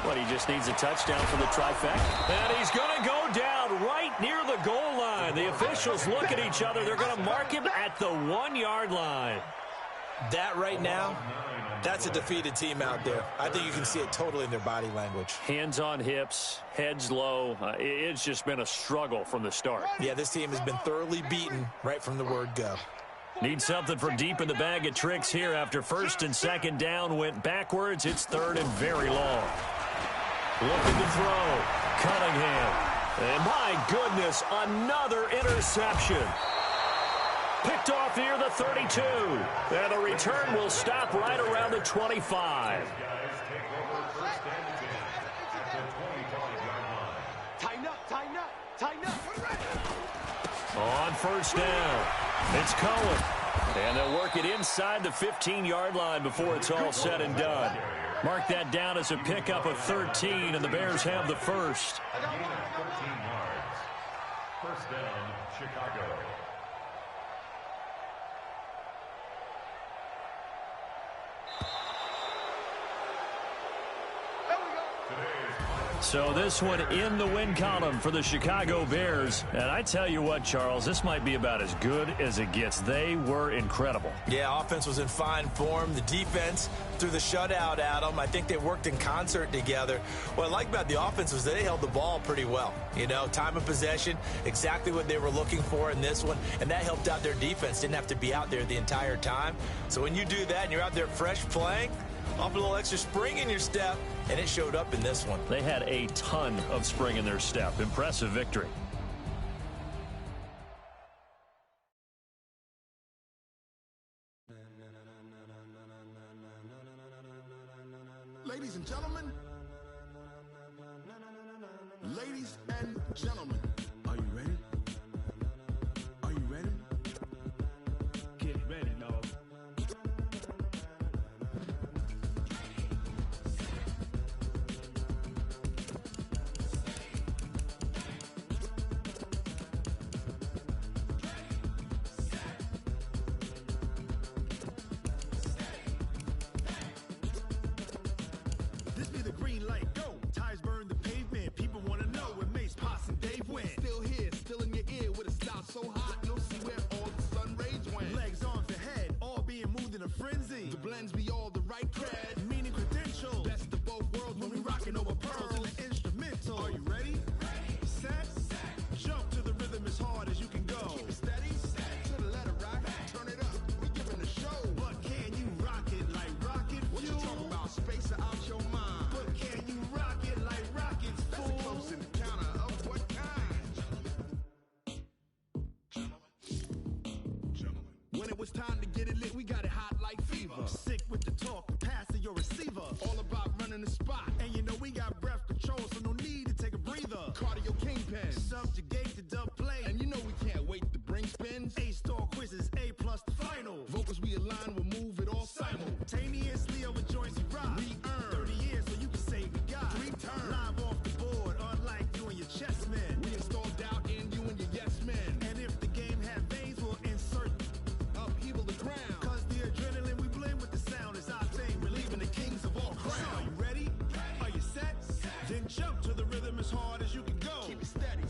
But he just needs a touchdown for the trifecta. And he's going to go down right near the goal line. The officials look at each other. They're going to mark him at the 1-yard line. That right now, that's a defeated team out there. I think you can see it totally in their body language. Hands on hips, heads low. It's just been a struggle from the start. Yeah, this team has been thoroughly beaten right from the word go. Need something from deep in the bag of tricks here after 1st and 2nd down went backwards. It's 3rd and very long. Looking to throw. Cunningham. And my goodness, another interception. Picked off near the 32. And the return will stop right around the 25. On 1st down, it's Cohen. And they'll work it inside the 15-yard line before it's all said and done. Mark that down as a pickup of 13, and the Bears have the 1st. 13 yards. 1st down, Chicago. So this one in the win column for the Chicago Bears. And I tell you what, Charles, this might be about as good as it gets. They were incredible. Yeah, offense was in fine form. The defense threw the shutout at them. I think they worked in concert together. What I like about the offense was they held the ball pretty well. You know, time of possession, exactly what they were looking for in this one. And that helped out their defense. Didn't have to be out there the entire time. So when you do that and you're out there fresh playing, Off a little extra spring in your step, and it showed up in this one. They had a ton of spring in their step. Impressive victory. Ladies and gentlemen, ladies and gentlemen, are you ready? Are you ready? Get ready, y'all. This be the green light, go. Tires burn the pavement. People want to know where Mace, Potts, and Dave went. Still here, still in your ear with a style so hot, you'll see where all the sun rays went. Legs, arms, and head, all being moved in a frenzy. The blends be all the right cred, meaning credential. Best of both worlds when we rockin' over pearls in the instrumental. Are you ready? Set, jump to the rhythm as hard as you can go. Keep it steady, to the letter rock, turn it up. We giving a show. But can you rock it like rocket fuel? What you talking about? Space out your mind. But can you rock it like rockets, fool? That's a close encounter of what kind? Gentlemen. When it was time to get it lit, we got it hot like fever. Sick with the talk, passing your receiver. All about running the spot. And you know we got breath control, so no need to take a breather. Cardio kingpin, subjugate the dub play. And you know we can't wait to bring spins. A-star quizzes, A+ the final. Vocals we align, we'll move it all simultaneously over joints we rock. We earn 30 years, so you can say we got 3 turns. Live off the board, unlike you and your chess men. We install doubt in you and your yes men. And if the game had veins, we'll insert upheaval the ground. Cause the adrenaline we blend with the sound is our thing, relieving the kings of all crowns. So are you ready? Are you set? Then jump to the rhythm as hard as you can go. Keep it steady,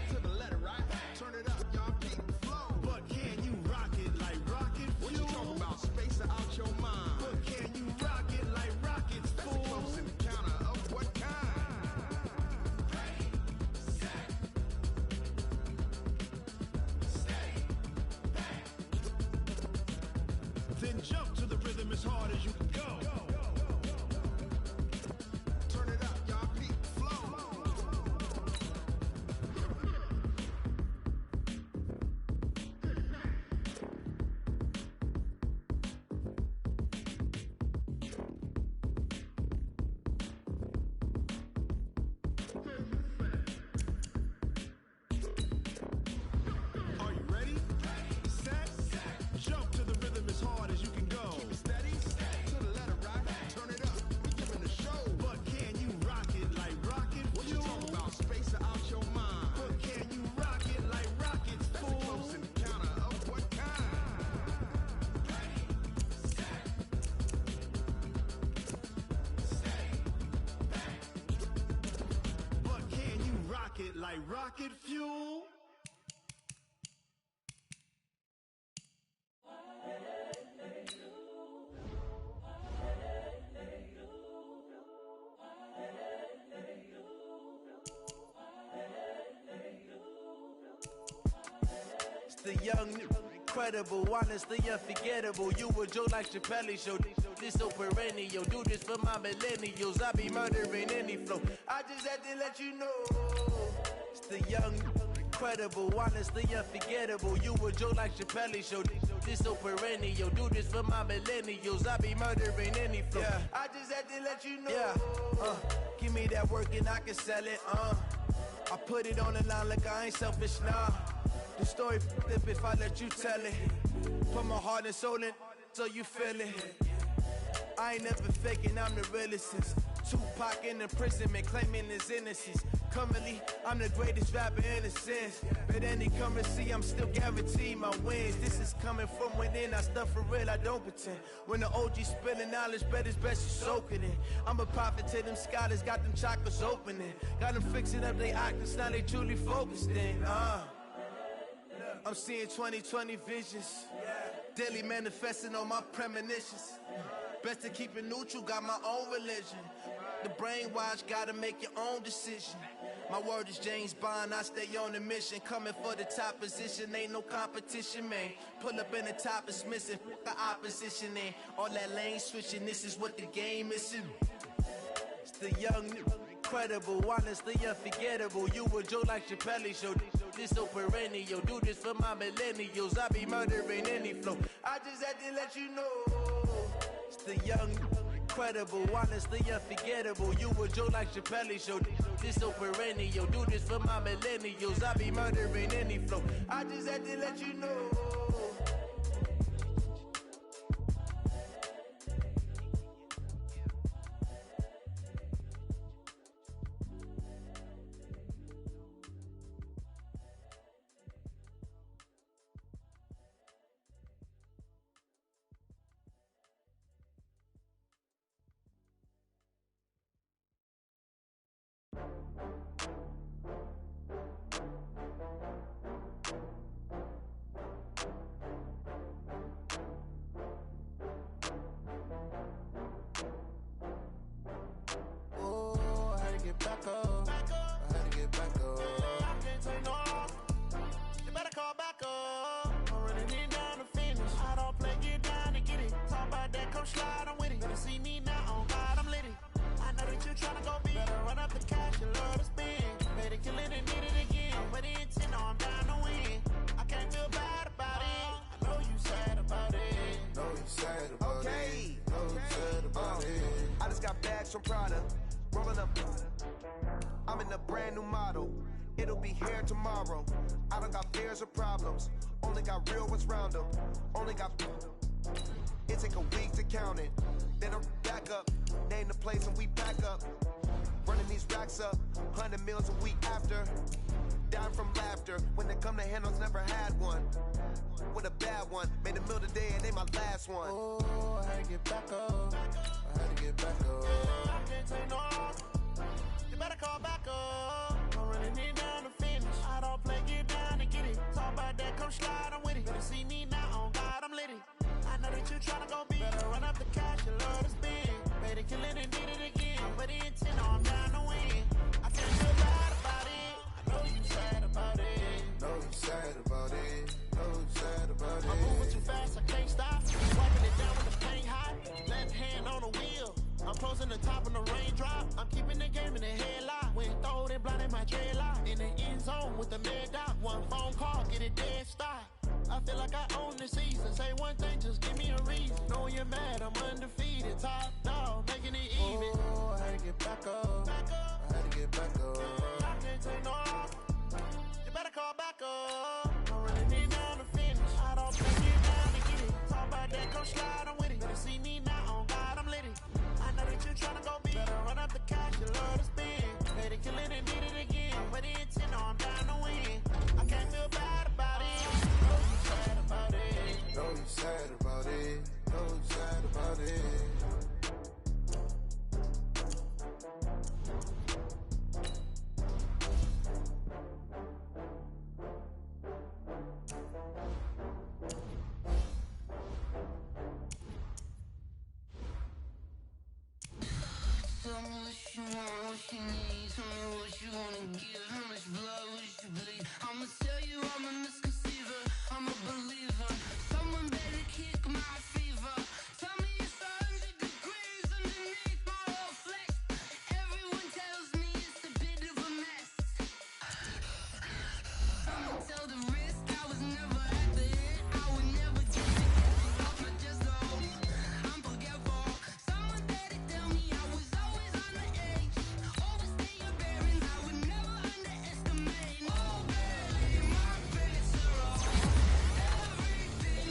to the letter, right? Turn it up, y'all keep the flow. But can you rock it like rocket fuel? What you talking about? Space out your mind. But can you rock it like rockets, fool? That's a close encounter of what kind? Then jump to the rhythm as hard as you can go. Turn it up, y'all keep the flow. Are you ready? Set, jump to the rhythm as hard as you can go. Keep it steady, to the letter rock, turn it up. We giving a show. But can you rock it like rocket fuel? What you talking about? Space out your mind. But can you rock it like rockets, fool? That's a close encounter of what kind? But can you rock it like rocket fuel? It's the young, incredible, honestly unforgettable. You a Joe like Chappelle show. This so perennial. Do this for my millennials. I be murdering any flow. I just had to let you know. It's the young, incredible, honestly unforgettable. You a Joe like Chappelle show. This so perennial. Do this for my millennials. I be murdering any flow. Yeah. I just had to let you know. Yeah. Give me that work and I can sell it. I put it on the line like I ain't selfish, nah. The story flip if I let you tell it. Put my heart and soul in so you feel it. I ain't never faking, I'm the realest since Tupac in imprisonment, claiming his innocence. Currently, I'm the greatest rapper in a sense. But any currency, I'm still guaranteed my wins. This is coming from within, I stuff for real, I don't pretend. When the OG spilling knowledge, bet it's best you soak it in. I'm a prophet to them scholars, got them chakras opening. Got them fixing up they octaves, now they truly focused in. I'm seeing 2020 visions. Daily manifesting on my premonitions. Best to keep it neutral, got my own religion. The brainwash, gotta make your own decision. My word is James Bond, I stay on a mission. Coming for the top position, ain't no competition, man. Pull up in the top is missing, fuck the opposition, and all that lane switching, this is what the game is. It's the young, incredible, honestly unforgettable. You a Joe like Chappelle show, this so perennial. Do this for my millennials, I be murdering any flow. I just had to let you know. It's the young, incredible, honestly unforgettable. You a Joe like Chappelle show, this so perennial. Do this for my millennials, I be murdering any flow. I just had to let you know. From Prada, rolling up. I'm in a brand new model. It'll be here tomorrow. I don't got fears or problems. Only got real ones round them. Only got. It take a week to count it. Then I'm back up. Name the place and we pack up. Running these racks up. 100 meals a week after. Down from laughter. When it come to handles, never had one. With a bad one. Made a meal today and they my last one. Oh, I had to get back up. I had to get back up. I can't take no loss. You better call back up. I'm running it down to finish. I don't play, get down and get it. Talk about that, come slide, I'm with it. Better see me now, on God, I'm litty. I know that you tryna go big. Better run up the cash, you love to spend. Better kill it and did it again. But the intent, I'm down to win. I can't feel bad about it. I know you sad about it. Know you sad about it. Know you sad about it. I'm moving too fast, I can't stop. Wiping it down with the paint hot. Left hand on the wheel. I'm closing the top of the raindrop. I'm keeping the game in the headlock. When throwed and blinded my dreadlock. In the end zone with the mad dot. One phone call, get it dead stop. I feel like I own the season. Say one thing, just give me a reason. Know you're mad, I'm undefeated. Top dog, making it even. Oh, I had to get back up. I had to get back up. I can't take no loss. You better call back up. I'm running it down to finish. I don't play, get down to get it. Talk about that, come slide, I'm with it. Better see me now, on God, I'm litty. I know that you tryna go big. Better run up the cash, you love to spend. Better kill it and did it again. But the intent, I'm down to win. I can't feel bad about it. Know you sad about it. Know you sad about it. Know you sad about it. Tell me what you want, what you need. Tell me what you wanna give. How much blood would you bleed? I'ma tell you I'm a misconceiver. I'm a believer. Someone better kick my fever. Tell me it's 100 degrees underneath my whole flesh. Everyone tells me it's a bit of a mess. I'ma tell the risk I was never at the end. I would never get it off my chest though. I'm forgetful. Someone better tell me I was always on the edge. Overstay your bearings, I would never underestimate. Oh baby, my favorite zero. Everything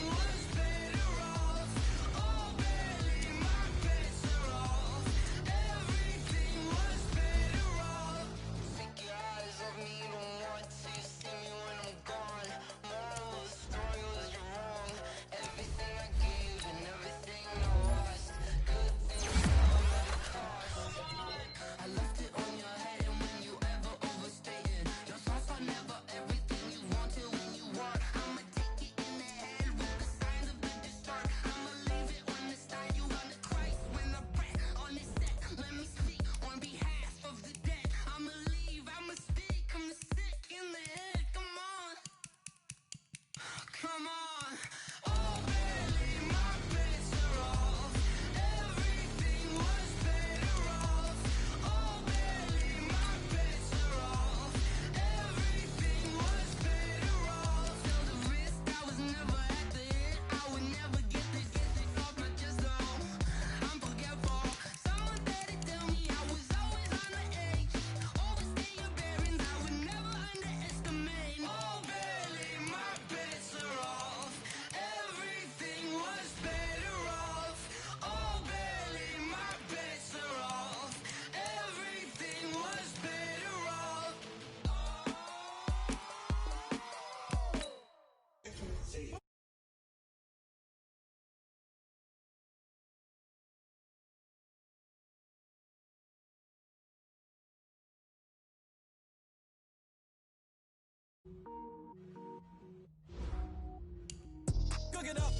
Cook it up,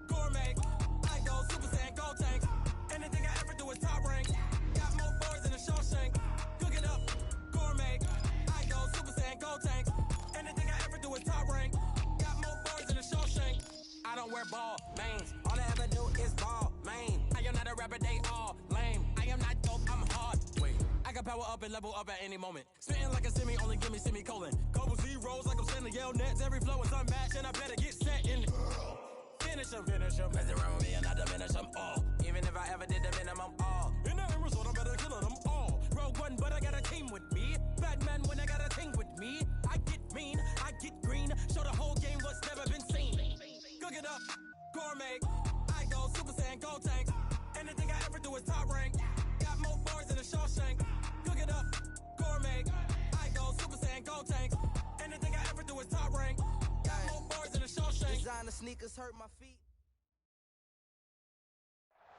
gourmet. I go Super Saiyan, gold tank. Anything I ever do is top rank. Got more boys in a Shawshank. Cook it up, gourmet. I go Super Saiyan, gold tank. Anything I ever do is top rank. Got more boys in a Shawshank. I don't wear ball mains. All I ever do is ball main. I am not a rapper, they all lame. I am not dope, I'm hard. Wait, I can power up and level up at any moment. Spitting like a semi, only give me semicolon. Couple zeros like I'm sending yell nets. Every flow is unmatched and I better get set in. Finish them. Mess around with me and I diminish them all. Even if I ever did the minimum all. In the end result, I better kill them all. Rogue One, but I got a team with me. Batman when I got a team with me. I get mean, I get green. Show the whole game what's never been seen. Cook it up, gourmet. I go Super Saiyan, gold tank. Anything I ever do is top rank. Got more bars than a Shawshank. Cook it up, gourmet. I go Super Saiyan, gold tank. Anything I ever do is top rank. Got more bars than a Shawshank. Designer sneakers hurt my feet.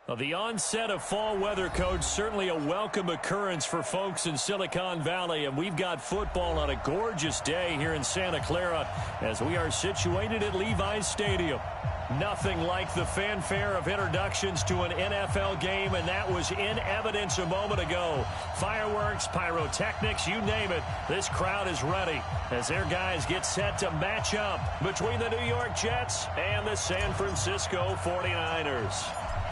Well, the onset of fall weather, Coach, certainly a welcome occurrence for folks in Silicon Valley, and we've got football on a gorgeous day here in Santa Clara as we are situated at Levi's Stadium. Nothing like the fanfare of introductions to an NFL game, and that was in evidence a moment ago. Fireworks, pyrotechnics, you name it, this crowd is ready as their guys get set to match up between the New York Jets and the San Francisco 49ers.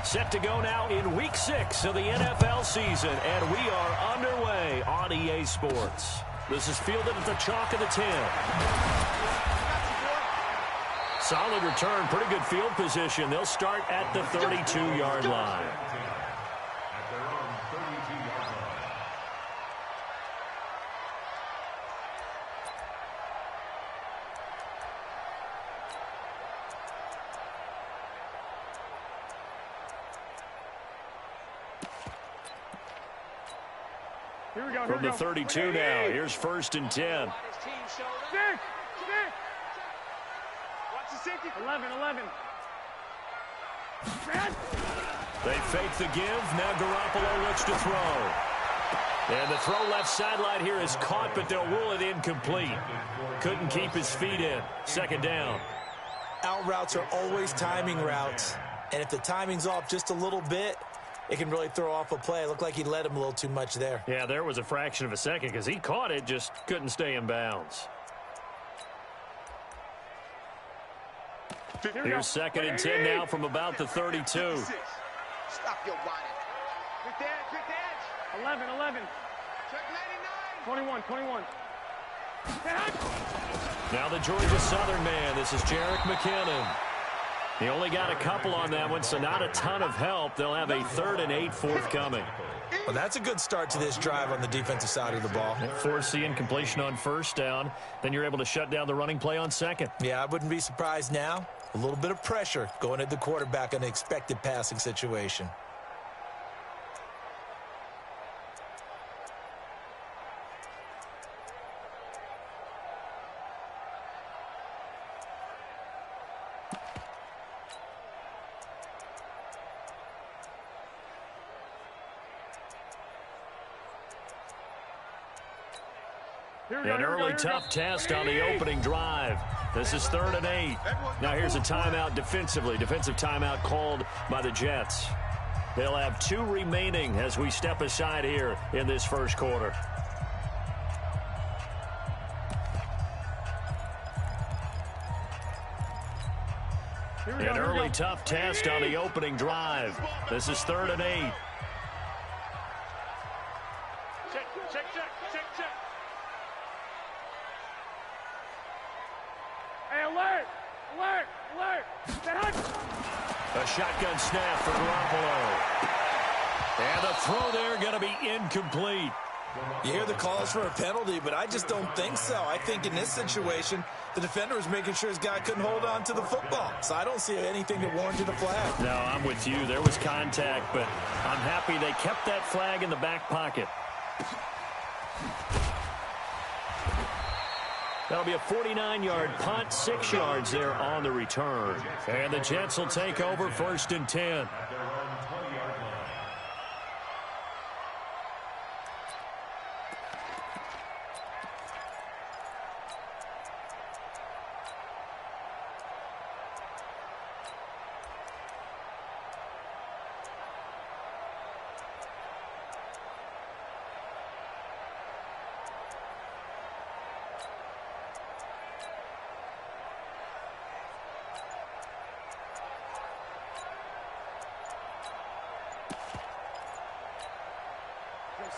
Set to go now in Week 6 of the NFL season, and we are underway on EA Sports. This is fielded at the chalk of the 10. Solid return, pretty good field position. They'll start at the 32-yard line. At their own 32-yard line. Here we go. From the 32 now, here's 1st and 10. Watch the safety. 11. They fake the give. Now Garoppolo looks to throw. And the throw left sideline here is caught, but they'll rule it incomplete. Couldn't keep his feet in. 2nd down. Out routes are always timing routes. And if the timing's off just a little bit, it can really throw off a play. It looked like he led him a little too much there. Yeah, there was a fraction of a second because he caught it, just couldn't stay in bounds. Here's 2nd and 10 now from about the 32. Stop your whining. Quick edge. 11. Check 99. 21. Now the Georgia Southern man. This is Jerick McKinnon. He only got a couple on that one, so not a ton of help. They'll have a 3rd and 8 forthcoming. Well, that's a good start to this drive on the defensive side of the ball. Force the incompletion on 1st down. Then you're able to shut down the running play on 2nd. Yeah, I wouldn't be surprised now. A little bit of pressure going at the quarterback in an expected passing situation. An early tough test on the opening drive. This is 3rd and 8. Now here's a timeout defensively. Defensive timeout called by the Jets. They'll have 2 remaining as we step aside here in this 1st quarter. An early tough test on the opening drive. This is 3rd and 8. Check. Hey, alert! A shotgun snap for Garoppolo. And the throw there going to be incomplete. You hear the calls for a penalty, but I just don't think so. I think in this situation, the defender was making sure his guy couldn't hold on to the football. So I don't see anything that warranted a flag. No, I'm with you. There was contact, but I'm happy they kept that flag in the back pocket. That'll be a 49-yard punt, 6 yards there on the return. And the Jets will take over 1st and 10.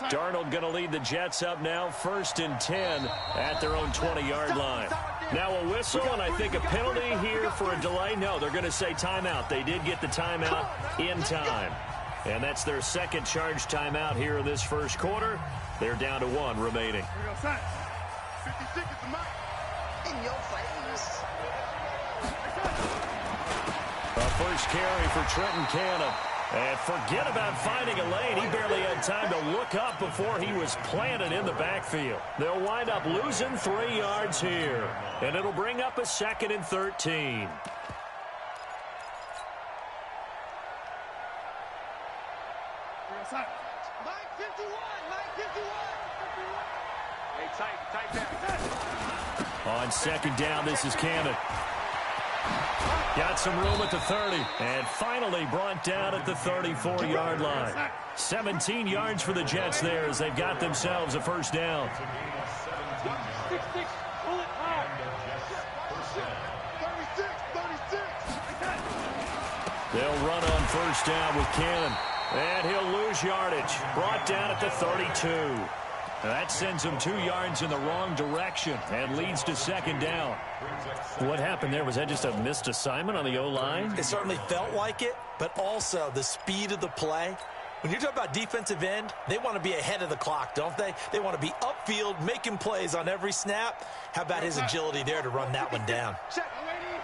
Darnold going to lead the Jets up now, 1st and 10 at their own 20-yard line. Now a whistle, and I think a penalty here for a delay. No, they're going to say timeout. They did get the timeout in time. And that's their second charge timeout here in this first quarter. They're down to 1 remaining. 56 is the mark. In your face. A first carry for Trenton Cannon. And forget about finding a lane. He barely had time to look up before he was planted in the backfield. They'll wind up losing 3 yards here. And it'll bring up a 2nd and 13. On 2nd down, this is Cannon. Got some room at the 30, and finally brought down at the 34-yard line. 17 yards for the Jets there as they've got themselves a first down. 6-6, pull it hard. 36. They'll run on first down with Cannon, and he'll lose yardage. Brought down at the 32. That sends him 2 yards in the wrong direction and leads to 2nd down. What happened there? Was that just a missed assignment on the O-line? It certainly felt like it, but also the speed of the play. When you're talking about defensive end, they want to be ahead of the clock, don't they? They want to be upfield, making plays on every snap. How about his agility there to run that one down? Check, lady. And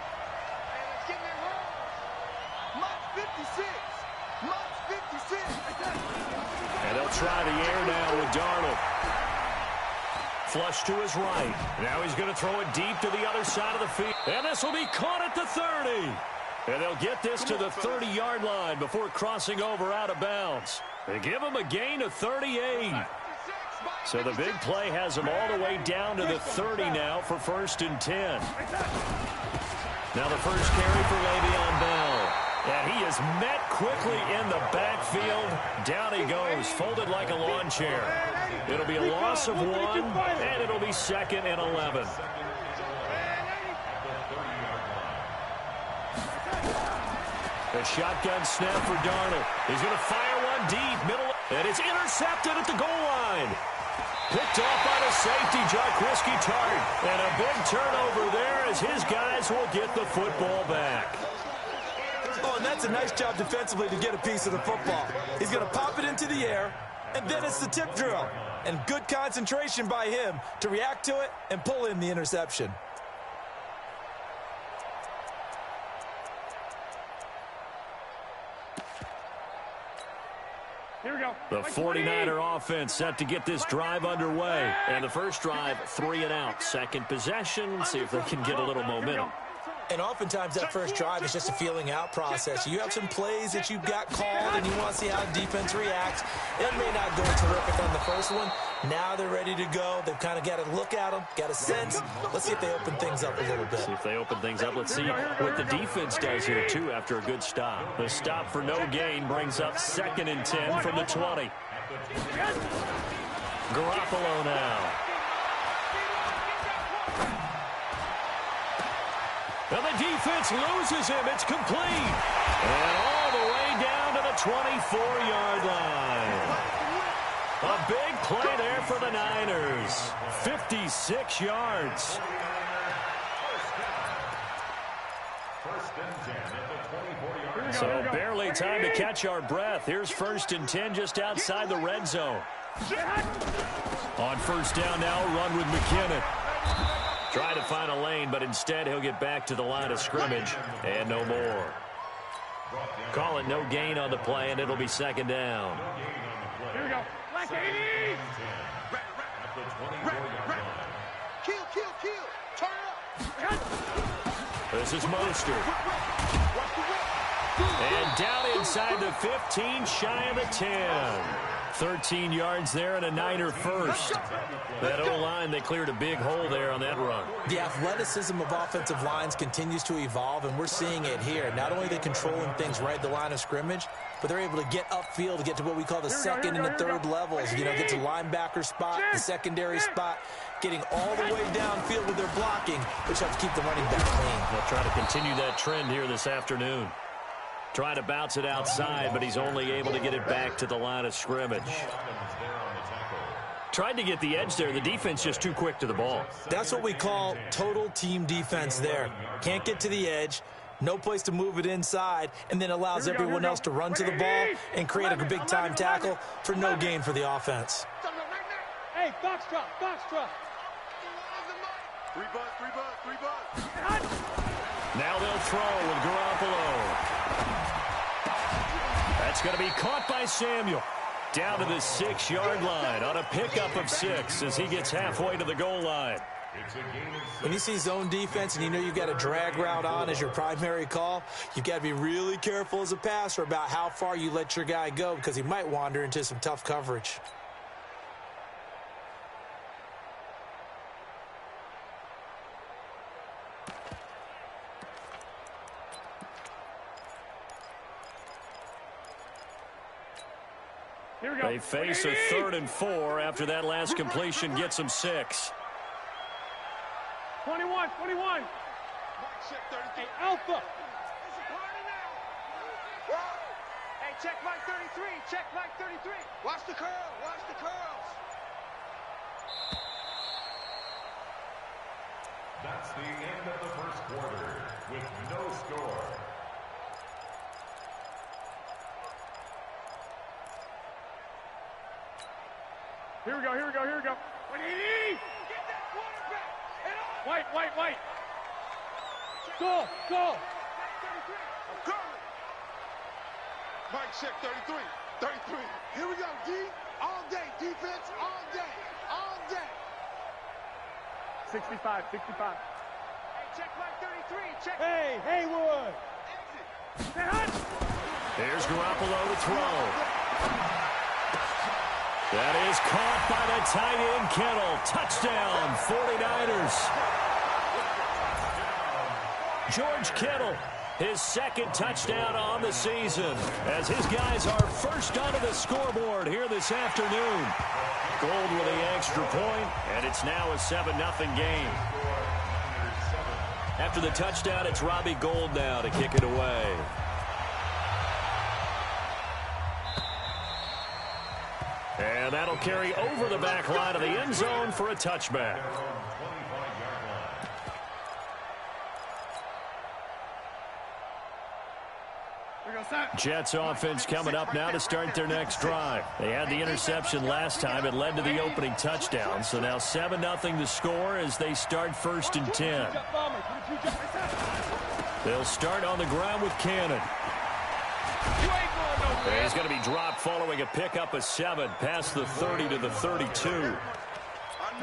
let's get it wrong. Mark 56. Mark 56. And they'll try the air now with Darnold. Flush to his right. Now he's going to throw it deep to the other side of the field. And this will be caught at the 30. And they'll get this to the 30-yard line before crossing over out of bounds. They give him a gain of 38. So the big play has them all the way down to the 30 now for 1st and 10. Now the first carry for Le'Veon Bell. And he is met quickly in the backfield. Down he goes, folded like a lawn chair. It'll be a loss of 1, and it'll be 2nd and 11. A shotgun snap for Darnold. He's going to fire one deep, middle, and it's intercepted at the goal line. Picked off by the safety, Jaquiski Tartt. And a big turnover there as his guys will get the football back. Oh, and that's a nice job defensively to get a piece of the football. He's going to pop it into the air, and then it's the tip drill. And good concentration by him to react to it and pull in the interception. Here we go. The 49er offense set to get this drive underway. And the first drive, 3 and out. Second possession, see if they can get a little momentum. And oftentimes that first drive is just a feeling out process. You have some plays that you got called and you want to see how the defense reacts. It may not go terrific on the first one. Now they're ready to go. They've kind of got to look at them, got a sense. Let's see if they open things up a little bit. See if they open things up. Let's see what the defense does here, too, after a good stop. The stop for no gain brings up 2nd and 10 from the 20. Garoppolo now. And the defense loses him. It's complete. And all the way down to the 24-yard line. A big play there for the Niners. 56 yards. So barely time to catch our breath. Here's 1st and 10 just outside the red zone. On first down now, run with McKinnon. Try to find a lane, but instead he'll get back to the line of scrimmage and no more. Call it no gain on the play, and it'll be 2nd down. Here we go. Black 80. Kill. Turn up. This is Mostert. And down inside the 15, shy of the 10. 13 yards there and a Niner first. That O-line, they cleared a big hole there on that run. The athleticism of offensive lines continues to evolve, and we're seeing it here. Not only are they controlling things right at the line of scrimmage, but they're able to get upfield to get to what we call the second and the third levels. You know, get to linebacker spot, the secondary spot, getting all the way downfield with their blocking, which helps keep the running back clean. They'll try to continue that trend here this afternoon. Trying to bounce it outside, but he's only able to get it back to the line of scrimmage. Tried to get the edge there. The defense just too quick to the ball. That's what we call total team defense there. Can't get to the edge, no place to move it inside, and then allows everyone else to run to the ball and create a big-time tackle for no gain for the offense. Hey, box drop, box drop. 3 bucks, 3 bucks, 3 bucks. Now they'll throw with Garoppolo. That's going to be caught by Samuel. Down to the 6-yard line on a pickup of 6 as he gets halfway to the goal line. When you see zone defense and you know you've got a drag route on as your primary call, you've got to be really careful as a passer about how far you let your guy go because he might wander into some tough coverage. Here we go. They face a 3rd and 4 after that last completion gets them 6. 21, 21. Hey, Alpha. Hey, check Mike 33. Check Mike 33. Watch the curl. Watch the curls. That's the end of the first quarter with no score. Here we go, here we go, here we go. 180! Get that quarterback. White. Go, go. I'm coming. Mike check 33. 33. Here we go, D. All day. Defense all day. All day. 65, 65. Hey, check Mike 33. Check. Hey, Haywood. Exit. There's Garoppolo to throw. That is caught by the tight end, Kittle. Touchdown, 49ers. George Kittle, his 2nd touchdown on the season, as his guys are first onto the scoreboard here this afternoon. Gold with the extra point, and it's now a 7-0 game. After the touchdown, it's Robbie Gould now to kick it away. And that'll carry over the back line of the end zone for a touchback. Jets offense coming up now to start their next drive. They had the interception last time. It led to the opening touchdown. So now 7-0 the score as they start 1st and 10. They'll start on the ground with Cannon. He's going to be dropped following a pickup of 7 past the 30 to the 32.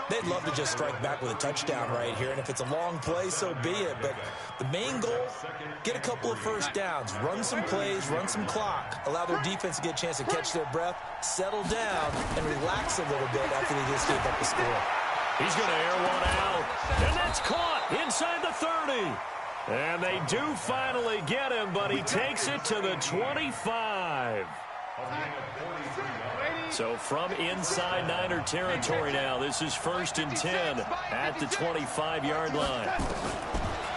They'd love to just strike back with a touchdown right here, and if it's a long play, so be it. But the main goal, get a couple of first downs, run some plays, run some clock, allow their defense to get a chance to catch their breath, settle down, and relax a little bit after they just gave up the score. He's going to air one out, and that's caught inside the 30. And they do finally get him, but he takes it to the 25. So from inside Niner territory now, this is 1st and 10 at the 25-yard line.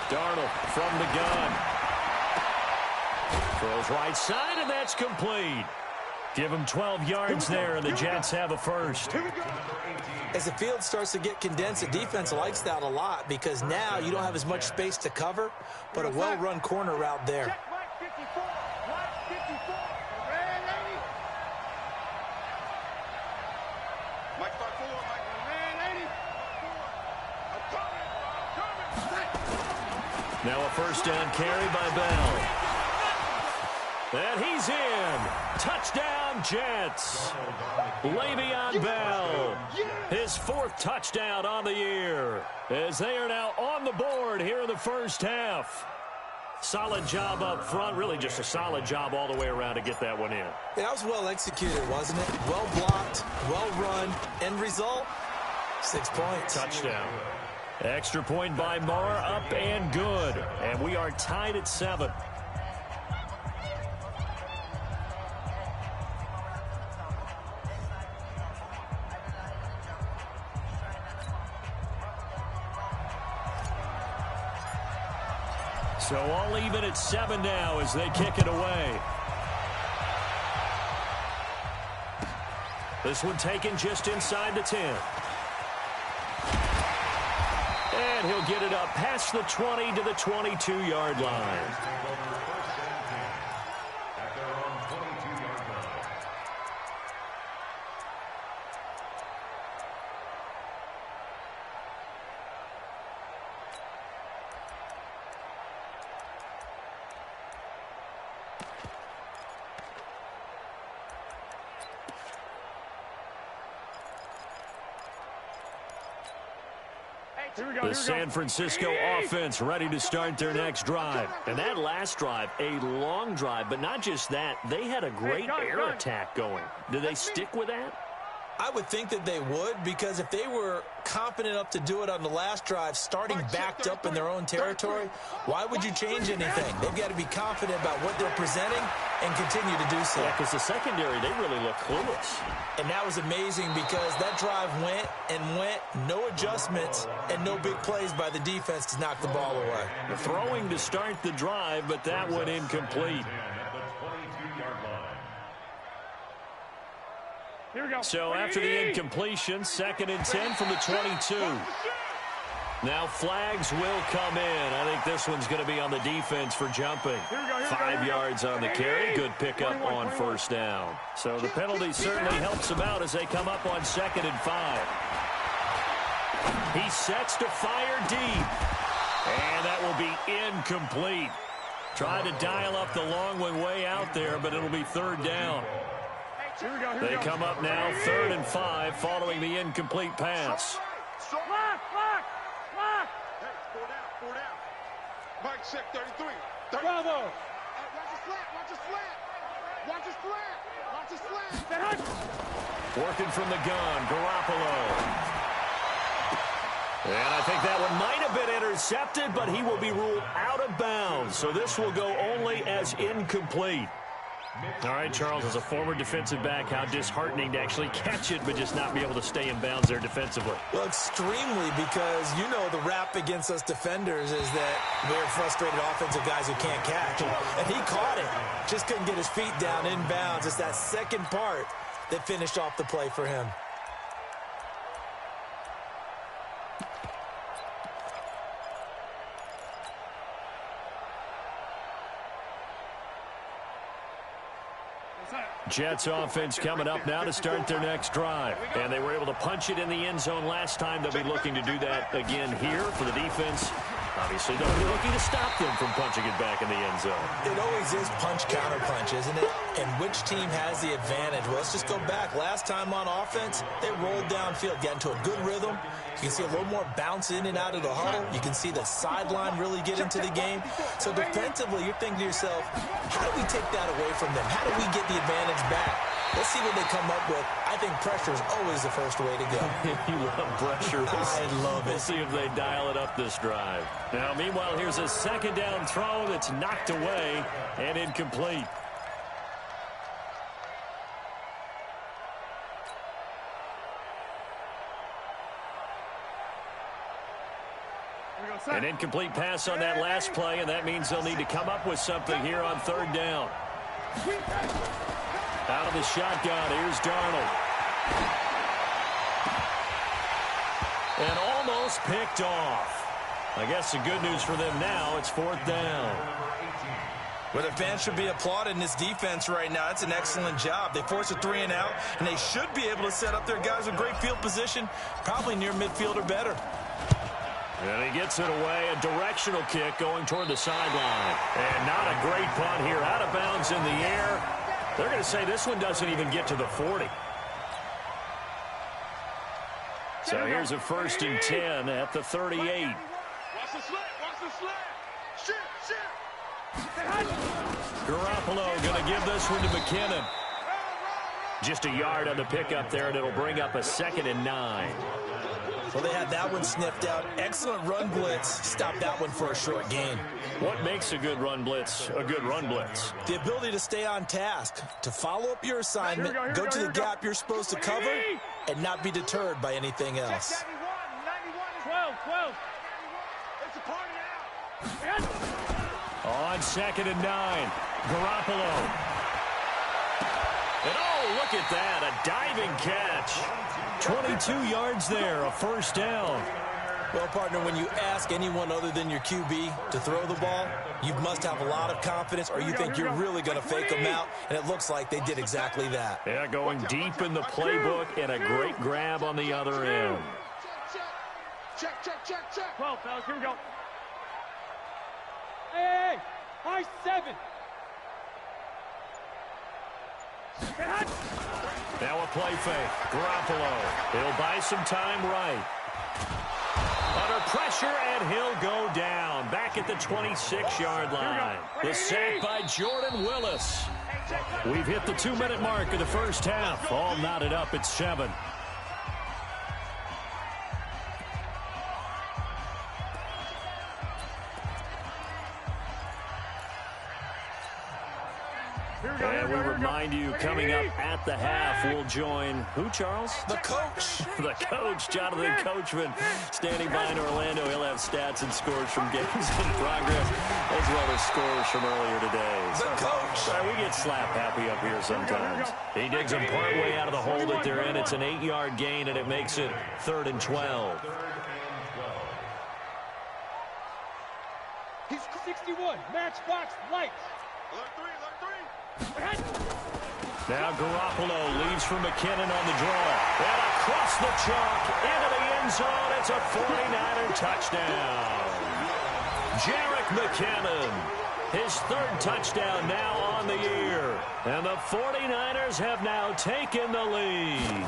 Darnold from the gun. Throws right side, and that's complete. Give him 12 yards there, and the Jets have a first. As the field starts to get condensed, the defense likes that a lot because now you don't have as much space to cover, but a well-run corner route there. Now a first down carry by Bell. And he's in. Touchdown, Jets. Le'Veon Bell, his 4th touchdown on the year, as they are now on the board here in the first half. Solid job up front, really just a solid job all the way around to get that one in. Yeah, that was well executed, wasn't it? Well blocked, well run. End result, 6 points. Touchdown. Extra point by Marr, up and good. And we are tied at 7. So all even at 7 now as they kick it away. This one taken just inside the 10. And he'll get it up past the 20 to the 22-yard line. The San Francisco offense ready to start their next drive. And that last drive, a long drive, but not just that, they had a great air attack going. Do they stick with that? I would think that they would, because if they were confident enough to do it on the last drive, starting backed up in their own territory, why would you change anything? They've got to be confident about what they're presenting and continue to do so. Yeah, because the secondary, they really look clueless. And that was amazing because that drive went and went, no adjustments, and no big plays by the defense to knock the ball away. The throwing to start the drive, but that went incomplete. Here we go. So after the incompletion, 2nd and 10 from the 22. Now flags will come in. I think this one's going to be on the defense for jumping. 5 yards on the carry. Good pickup on first down. So the penalty certainly helps them out as they come up on 2nd and 5. He sets to fire deep. And that will be incomplete. Tried to dial up the long one way out there, but it'll be 3rd down. They come up now 3rd and 5 following the incomplete pass. Four down. Mike check 33. Bravo. Watch his flat. Working from the gun, Garoppolo. And I think that one might have been intercepted, but he will be ruled out of bounds. So this will go only as incomplete. All right, Charles, as a former defensive back, how disheartening to actually catch it but just not be able to stay in bounds there defensively. Well, extremely, because you know the rap against us defenders is that we're frustrated offensive guys who can't catch. And he caught it. Just couldn't get his feet down in bounds. It's that second part that finished off the play for him. Jets offense coming up now to start their next drive. And they were able to punch it in the end zone last time. They'll be looking to do that again here for the defense. Obviously, they'll be looking to stop them from punching it back in the end zone. It always is punch-counter-punch, isn't it? And which team has the advantage? Well, let's just go back. Last time on offense, they rolled downfield, got into a good rhythm. You can see a little more bounce in and out of the huddle. You can see the sideline really get into the game. So defensively, you're thinking to yourself, how do we take that away from them? How do we get the advantage back? Let's see what they come up with. I think pressure is always the first way to go. You love pressure. I love it. We'll see if they dial it up this drive. Now, meanwhile, here's a 2nd down throw that's knocked away and incomplete. An incomplete pass on that last play, and that means they'll need to come up with something here on 3rd down. Out of the shotgun, here's Darnold. And almost picked off. I guess the good news for them now, it's 4th down. Well, the fans should be applauding this defense right now. It's an excellent job. They force a 3 and out, and they should be able to set up their guys with great field position, probably near midfield or better. And he gets it away, a directional kick going toward the sideline. And not a great punt here, out of bounds in the air. They're going to say this one doesn't even get to the 40. So here's a 1st and 10 at the 38. Watch the slant. Shit. Garoppolo going to give this one to McKinnon. Just a yard on the pickup there, and it'll bring up a 2nd and 9. Well, they had that one sniffed out. Excellent run blitz. Stop that one for a short gain. What makes a good run blitz a good run blitz? The ability to stay on task, to follow up your assignment, go to the gap you're supposed to cover, and not be deterred by anything else. 12. It's a party now. On 2nd and 9, Garoppolo. And oh, look at that, a diving catch. 22 yards there, a first down. Well, partner, when you ask anyone other than your QB to throw the ball, you must have a lot of confidence or you think you're really going to fake them out, and it looks like they did exactly that. Yeah, going deep in the playbook and a great grab on the other end. Check. 12, fellas, here we go. Hey, high 7. Now a play fake. Garoppolo. He'll buy some time right. Under pressure, and he'll go down. Back at the 26-yard line. The sack by Jordan Willis. We've hit the 2-minute mark of the first half. All knotted up at 7. And we remind you, coming up at the half, we'll join who, Charles? The coach. The coach, Jonathan Coachman, standing by in Orlando. He'll have stats and scores from games in progress, as well as scores from earlier today. The coach. Sorry, we get slap happy up here sometimes. He digs them partway out of the hole that they're in. It's an 8-yard gain, and it makes it 3rd and 12. He's 61. Matchbox lights. Alert 3. Now Garoppolo leaves for McKinnon on the draw. And across the chalk into the end zone. It's a 49er touchdown. Jerick McKinnon, his 3rd touchdown now on the year. And the 49ers have now taken the lead.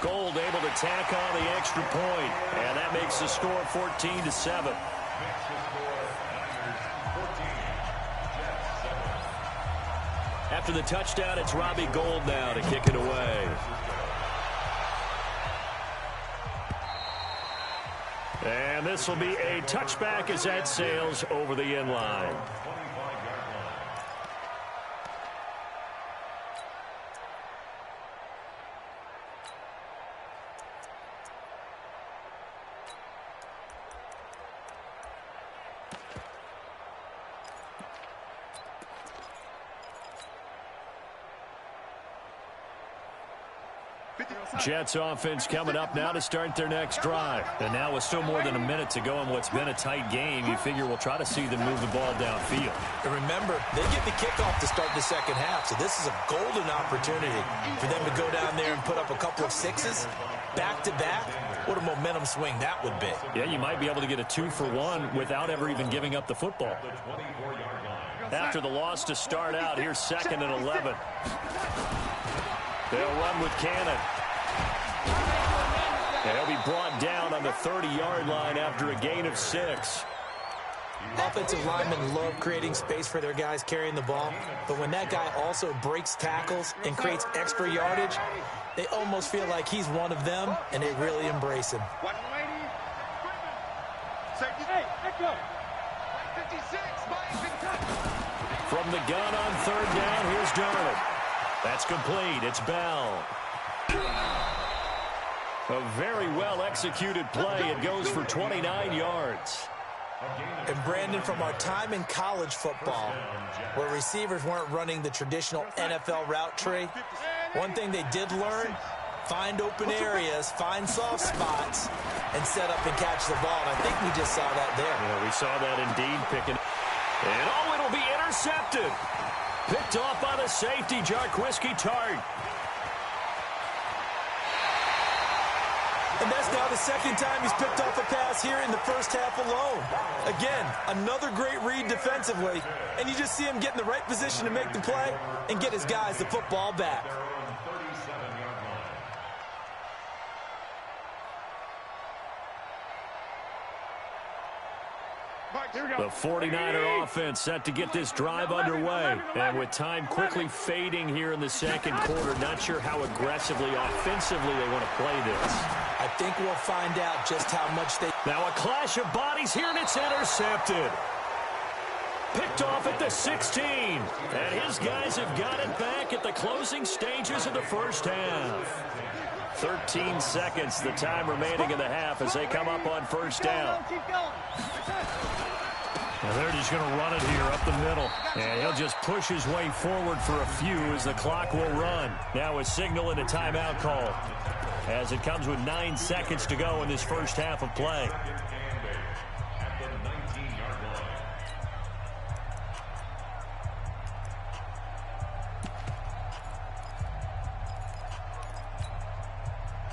Gold able to tack on the extra point. And that makes the score 14-7. After the touchdown, it's Robbie Gould now to kick it away. And this will be a touchback as that sails over the end line. Jets offense coming up now to start their next drive. And now with still more than a minute to go in what's been a tight game, you figure we'll try to see them move the ball downfield. And remember, they get the kickoff to start the second half, so this is a golden opportunity for them to go down there and put up a couple of 6s back-to-back. What a momentum swing that would be. Yeah, you might be able to get a 2-for-1 without ever even giving up the football. After the loss to start out, here's 2nd and 11. They'll run with Cannon. And he'll be brought down on the 30-yard line after a gain of 6. Offensive linemen love creating space for their guys carrying the ball, but when that guy also breaks tackles and creates extra yardage, they almost feel like he's one of them, and they really embrace him. Hey, echo. 56, From the gun on 3rd down, here's Darnold. That's complete. It's Bell. A very well-executed play. It goes for 29 yards. And Brandon, from our time in college football, where receivers weren't running the traditional NFL route tree, one thing they did learn, find open areas, find soft spots, and set up and catch the ball. And I think we just saw that there. Yeah, we saw that indeed picking. And oh, it'll be intercepted. Picked off by the safety, Jarquiski Tart. And that's now the 2nd time he's picked off a pass here in the first half alone. Again, another great read defensively, and you just see him get in the right position to make the play and get his guys the football back. The 49er offense set to get this drive underway. And with time quickly fading here in the 2nd quarter, not sure how aggressively, offensively they want to play this. I think we'll find out just how much they... Now a clash of bodies here, and it's intercepted. Picked off at the 16. And his guys have got it back at the closing stages of the first half. 13 seconds, the time remaining in the half as they come up on 1st down. And they're just going to run it here up the middle. And he'll just push his way forward for a few as the clock will run. Now a signal and a timeout call as it comes with 9 seconds to go in this first half of play. At the 19-yard line.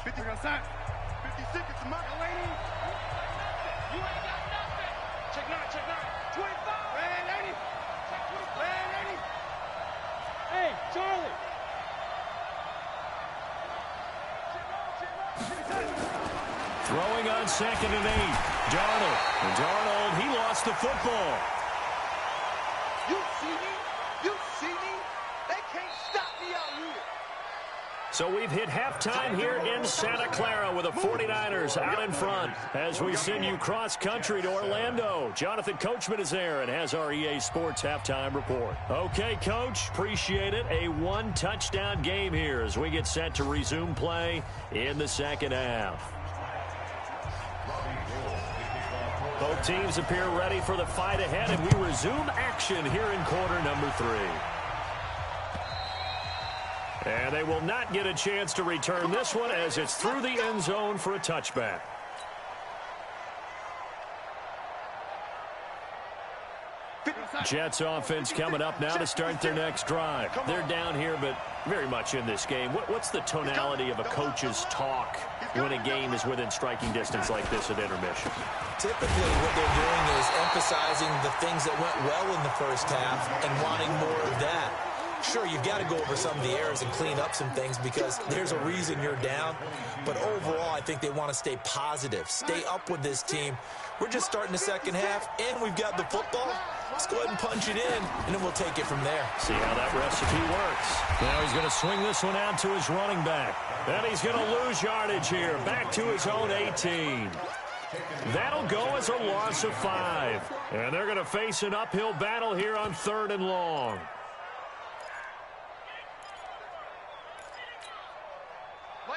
50 outside. 50 seconds to mark. Lady. You ain't got nothing. Check 9, check 9. 25. Red 80. Check 25. Red 80. Hey, Charlie. Throwing on 2nd and 8. Darnold. And Darnold, he lost the football. You see me? You see me? They can't stop me out here. So we've hit halftime here in Santa Clara with the 49ers out in front as we send you cross-country to Orlando. Jonathan Coachman is there and has our EA Sports halftime report. Okay, Coach, appreciate it. A one-touchdown game here as we get set to resume play in the second half. Both teams appear ready for the fight ahead, and we resume action here in quarter number 3. And they will not get a chance to return this one as it's through the end zone for a touchback. Jets offense coming up now to start their next drive. They're down here, but very much in this game. What's the tonality of a coach's talk when a game is within striking distance like this at intermission? Typically, what they're doing is emphasizing the things that went well in the first half and wanting more of that. Sure, you've got to go over some of the errors and clean up some things because there's a reason you're down. But overall, I think they want to stay positive, stay up with this team. We're just starting the second half, and we've got the football. Let's go ahead and punch it in, and then we'll take it from there. See how that recipe works. Now he's going to swing this one out to his running back. Then he's going to lose yardage here, back to his own 18. That'll go as a loss of 5. And they're going to face an uphill battle here on 3rd and long.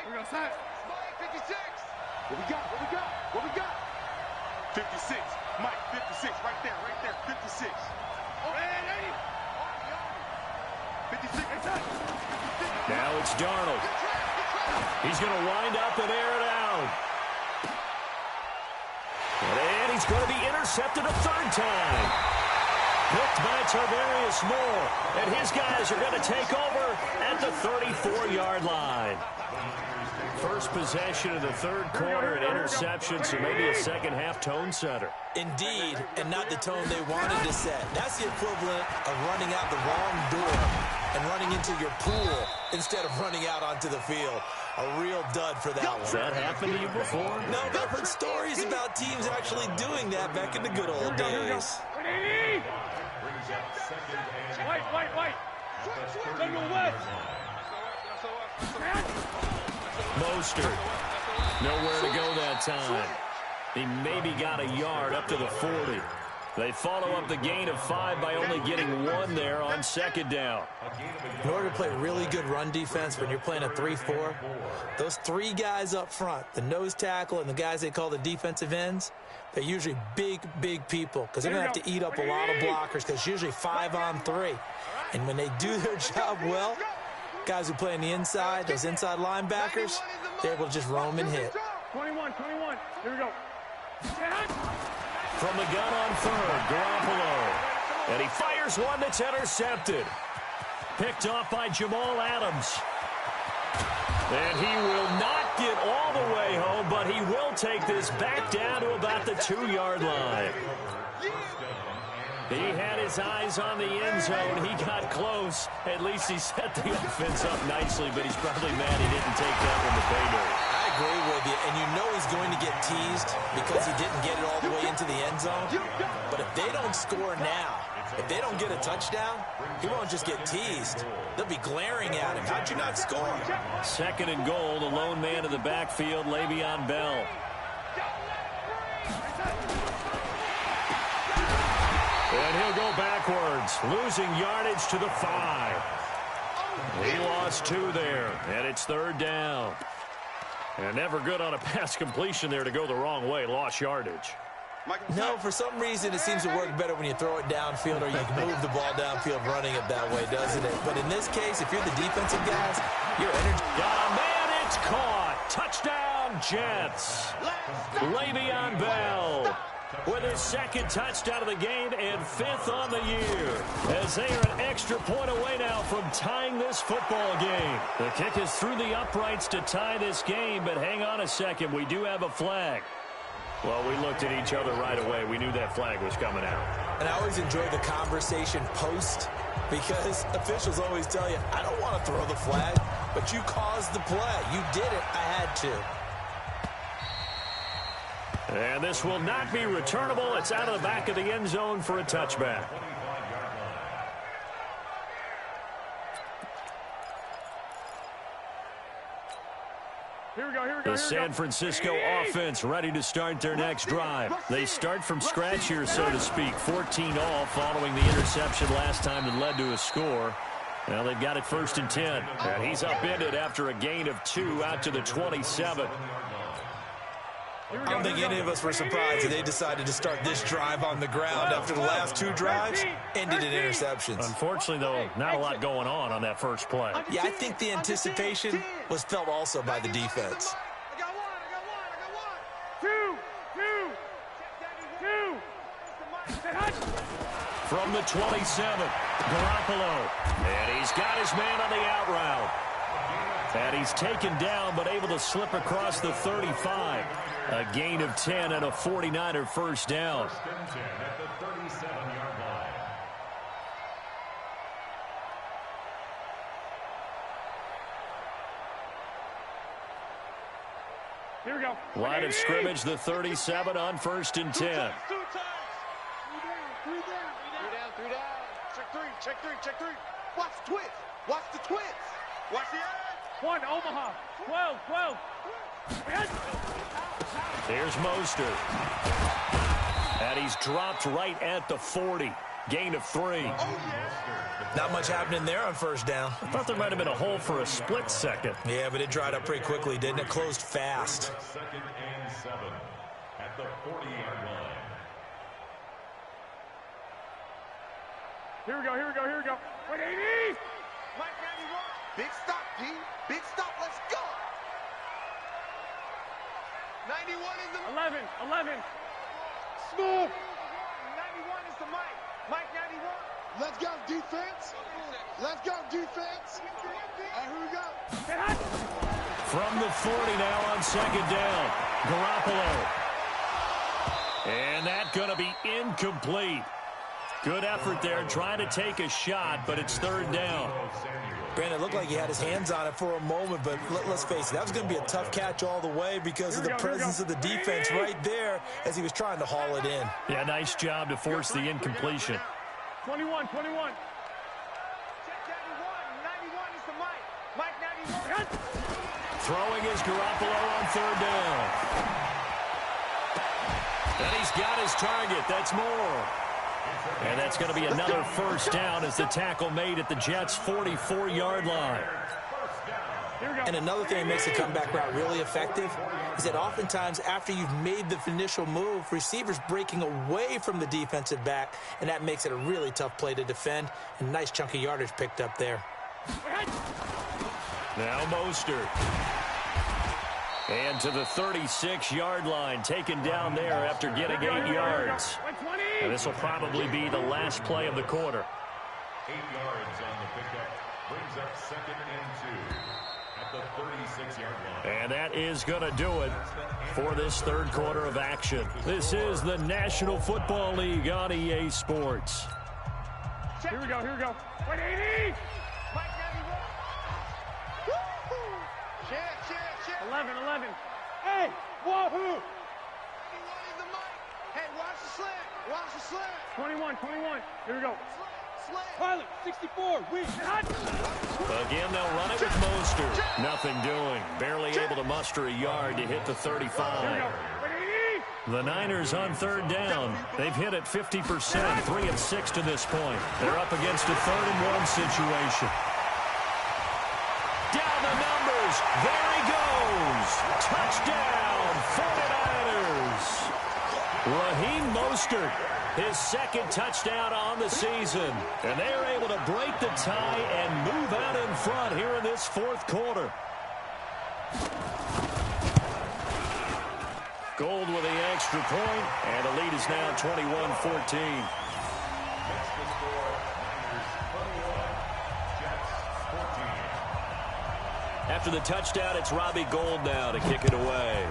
We're outside. 56. What we got? What we got? What we got? 56. Mike, 56. Right there. 56. Red 80. 56. Inside. 56. Now it's Darnold. He's going to wind up and air it out. And he's going to be intercepted a 3rd time. Picked by Tarvarius Moore. And his guys are going to take over at the 34-yard line. First possession of the 3rd quarter, an interception, so maybe a second-half tone setter. Indeed, and not the tone they wanted to set. That's the equivalent of running out the wrong door and running into your pool instead of running out onto the field. A real dud for that one. Has that happened to you before? No, but I've heard stories about teams actually doing that back in the good old days. White. Go west. Mostert, nowhere to go that time. He maybe got a yard up to the 40. They follow up the gain of 5 by only getting 1 there on 2nd down. In order to play really good run defense when you're playing a 3-4, those 3 guys up front, the nose tackle and the guys they call the defensive ends, they're usually big people because they're going to have to eat up a lot of blockers because it's usually 5 on 3. And when they do their job well, guys who play on the inside, those inside linebackers, they're able to just roam and hit. 21. Here we go. From the gun on 3rd, Garoppolo. And he fires one that's intercepted. Picked off by Jamal Adams. And he will not get all the way home, but he will take this back down to about the 2-yard line. He had his eyes on the end zone. He got close. At least he set the offense up nicely, but he's probably mad he didn't take that one to pay dirt. I agree with you, and you know he's going to get teased because he didn't get it all the way into the end zone. But if they don't score now, if they don't get a touchdown, he won't just get teased. They'll be glaring at him. How'd you not score? 2nd and goal, the lone man in the backfield, Le'Veon Bell. And he'll go backwards, losing yardage to the 5. He lost 2 there, and it's 3rd down. And never good on a pass completion there to go the wrong way, lost yardage. No, for some reason it seems to work better when you throw it downfield or you can move the ball downfield running it that way, doesn't it? But in this case, if you're the defensive guys, your energy... Got a man, it's caught. Touchdown, Jets. Le'Veon Bell with his second touchdown of the game and 5th on the year, as they are an extra point away now from tying this football game. The kick is through the uprights to tie this game, but hang on a second. We do have a flag. Well, we looked at each other right away. We knew that flag was coming out. And I always enjoy the conversation post, because officials always tell you, I don't want to throw the flag, but you caused the play. You did it. I had to. And this will not be returnable. It's out of the back of the end zone for a touchback. Here we go. The San Francisco offense ready to start their next drive. They start from scratch here, so to speak. 14 all following the interception last time that led to a score. Well, they've got it 1st and 10. And he's upended after a gain of 2 out to the 27. I don't think any of us were surprised that they decided to start this drive on the ground after the last 2 drives ended in interceptions. Unfortunately, though, not a lot going on that first play. Yeah, I think the anticipation was felt also by the defense. I got one. 2. From the 27, Garoppolo. And he's got his man on the out route. And he's taken down, but able to slip across the 35. A gain of 10 and a 49er first down. 1st and 10 at the 37-yard line. Here we go. Line of scrimmage, the 37 on 1st and 10. 2 times. 3 down. Check 3. Watch the twist. Watch the twist. Watch the edge. 1, Omaha. 12. Here's Mostert. And he's dropped right at the 40. Gain of 3. Not much happening there on 1st down. I thought there might have been a hole for a split second. Yeah, but it dried up pretty quickly, didn't it? Closed fast. 2nd and 7 at the 40-yard line. Here we go. 180. Mike 91. Big stop, D. Big stop. Let's go. 91 is the... 11. Smooth. 91 is the Mike. Mike 91. Let's go, defense. And here we go. From the 40 now on 2nd down. Garoppolo. And that's going to be incomplete. Good effort there, trying to take a shot, but it's 3rd down. Brandon, it looked like he had his hands on it for a moment, but let's face it, that was going to be a tough catch all the way because of the presence of the defense right there as he was trying to haul it in. Yeah, nice job to force the incompletion. 21. Check 91 is the Mike. Mike 91. Throwing is Garoppolo on 3rd down. And he's got his target. That's more. And that's going to be another 1st down as the tackle made at the Jets' 44-yard line. And another thing that makes the comeback route really effective is that oftentimes after you've made the initial move, receivers breaking away from the defensive back, and that makes it a really tough play to defend. A nice chunk of yardage picked up there. Now Mostert. And to the 36-yard line, taken down there after getting 8 yards. And this will probably be the last play of the quarter. 8 yards on the pickup. Brings up 2nd and 2 at the 36-yard line. And that is going to do it for this 3rd quarter of action. This is the National Football League on EA Sports. Here we go. 180. Mike 91. Woo-hoo. Check. 11. Hey, wahoo. 91 is the Mike. Hey, watch the slant. 21. Here we go. Slant. Pilot, 64. Again, they'll run it with Mostert. Nothing doing. Barely able to muster a yard to hit the 35. The Niners on 3rd down. They've hit it 50%, 3 of 6 to this point. They're up against a 3rd and 1 situation. Down the numbers. There he goes. Touchdown, 49ers. Raheem Mostert, his second touchdown on the season. And they are able to break the tie and move out in front here in this fourth quarter. Gold with the extra point, and the lead is now 21-14. After the touchdown, it's Robbie Gould now to kick it away.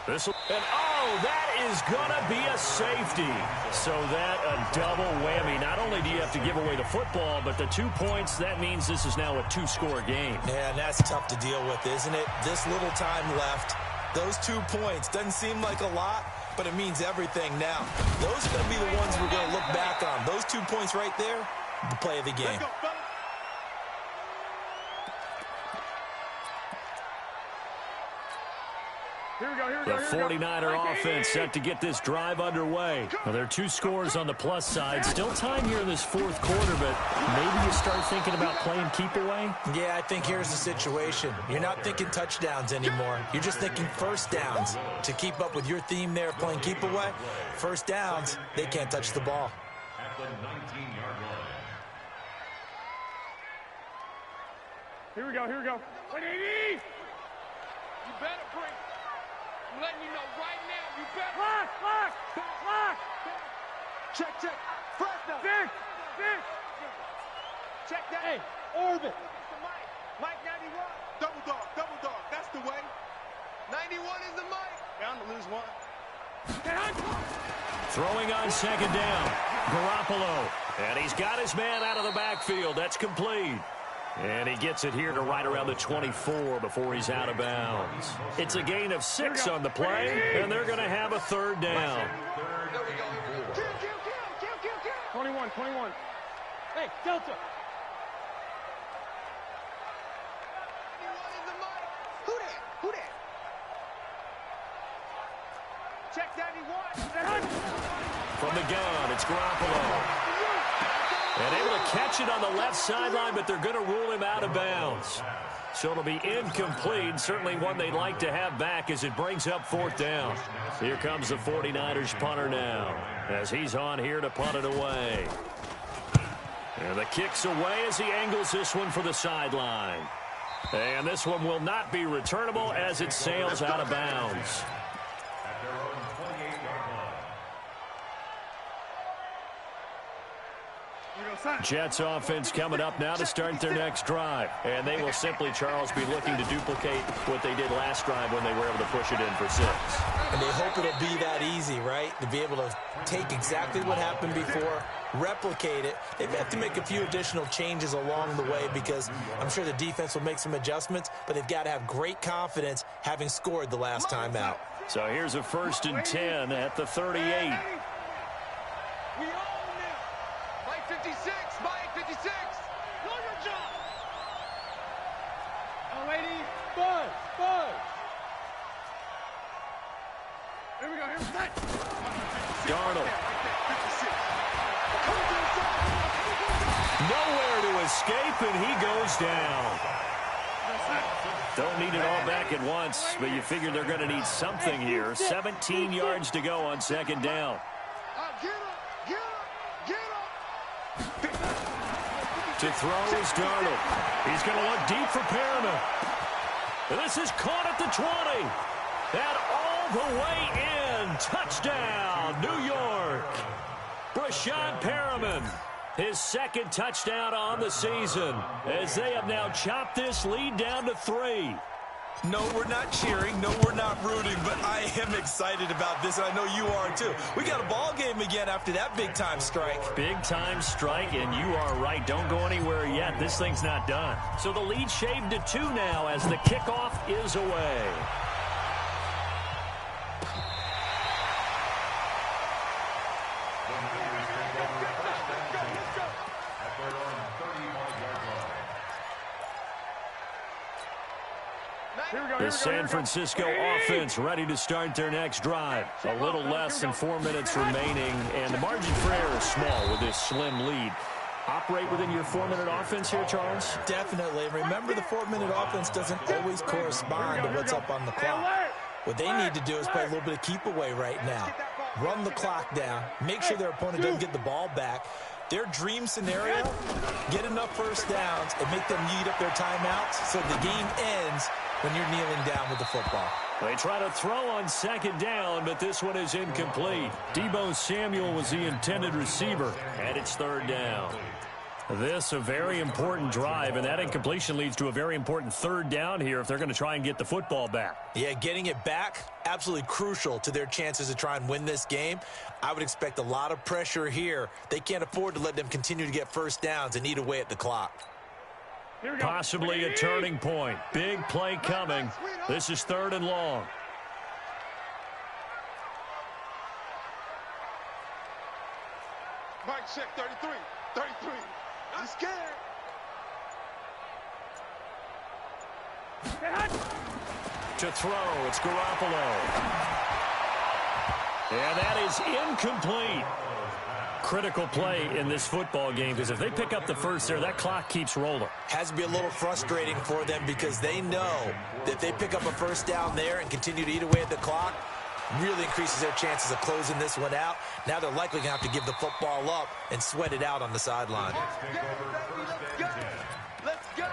That is going to be a safety. So that a double whammy. Not only do you have to give away the football, but the 2 points, that means this is now a two-score game. Yeah, and that's tough to deal with, isn't it? This little time left, those 2 points, doesn't seem like a lot, but it means everything now. Those are going to be the ones we're going to look back on. Those 2 points right there, the play of the game. The 49er offense set to get this drive underway. Well, there are 2 scores on the plus side. Still time here in this fourth quarter, but maybe you start thinking about playing keep away? Yeah, I think here's the situation. You're not thinking touchdowns anymore. You're just thinking first downs. To keep up with your theme there, playing keep away, first downs, they can't touch the ball. At the 19-yard line. Here we go. 180! You better bring. I'm letting you know right now. You better. Lock! Check. Fresno. Six. Check that. Hey, orbit. Mike 91. Double dog. That's the way. 91 is the mic. Bound to lose one. Throwing on second down. Garoppolo. And he's got his man out of the backfield. That's complete. And he gets it here to right around the 24 before he's out of bounds. It's a gain of 6 on the play, and they're going to have a third down. Kill. 21. Hey, Delta. 91 is the mic. Who that? Check 91. From the gun, it's Garoppolo. And able to catch it on the left sideline, but they're going to rule him out of bounds. So it'll be incomplete. Certainly one they'd like to have back as it brings up fourth down. Here comes the 49ers punter now as he's on here to punt it away. And the kick's away as he angles this one for the sideline. And this one will not be returnable as it sails out of bounds. At their own 28-yard line. Jets offense coming up now to start their next drive. And they will simply, Charles, be looking to duplicate what they did last drive when they were able to push it in for 6. And they hope it'll be that easy, right? To be able to take exactly what happened before, replicate it. They may have to make a few additional changes along the way because I'm sure the defense will make some adjustments, but they've got to have great confidence having scored the last time out. So here's a 1st and 10 at the 38. Mike 56. Know your job. Oh, lady, buzz. Here we go. Darnold. Nowhere to escape, and he goes down. Don't need it all back at once, but you figure they're going to need something here. 17 yards to go on second down. Get up. To throw is Darnold. He's going to look deep for Perriman. And this is caught at the 20. And all the way in. Touchdown, New York. Brashad Perriman, his second touchdown on the season, as they have now chopped this lead down to 3. No, we're not cheering. No, we're not rooting, but I am excited about this, and I know you are too. We got a ball game again after that big-time strike. Big-time strike, and you are right. Don't go anywhere yet. This thing's not done. So the lead shaved to 2 now as the kickoff is away. The San Francisco offense ready to start their next drive. A little less than 4 minutes remaining, and the margin for error is small with this slim lead. operate within your 4-minute offense here, Charles? Definitely. Remember, the 4-minute offense doesn't always correspond to what's up on the clock. What they need to do is play a little bit of keep away right now. Run the clock down. Make sure their opponent doesn't get the ball back. Their dream scenario, get enough first downs and make them eat up their timeouts so the game ends when you're kneeling down with the football. They try to throw on second down, but this one is incomplete. Deebo Samuel was the intended receiver, and it's third down. This a very important drive, and that incompletion leads to a very important third down here if they're going to try and get the football back. Yeah, getting it back, absolutely crucial to their chances to try and win this game. I would expect a lot of pressure here. They can't afford to let them continue to get first downs and eat away at the clock. Possibly a turning point. Big play coming. This is third and long. Mike, check 33. 33. I'm scared. To throw, it's Garoppolo. And that is incomplete. Critical play in this football game, because if they pick up the first there, that clock keeps rolling. Has to be a little frustrating for them because they know that if they pick up a first down there and continue to eat away at the clock, really increases their chances of closing this one out. Now they're likely going to have to give the football up and sweat it out on the sideline. Let's go.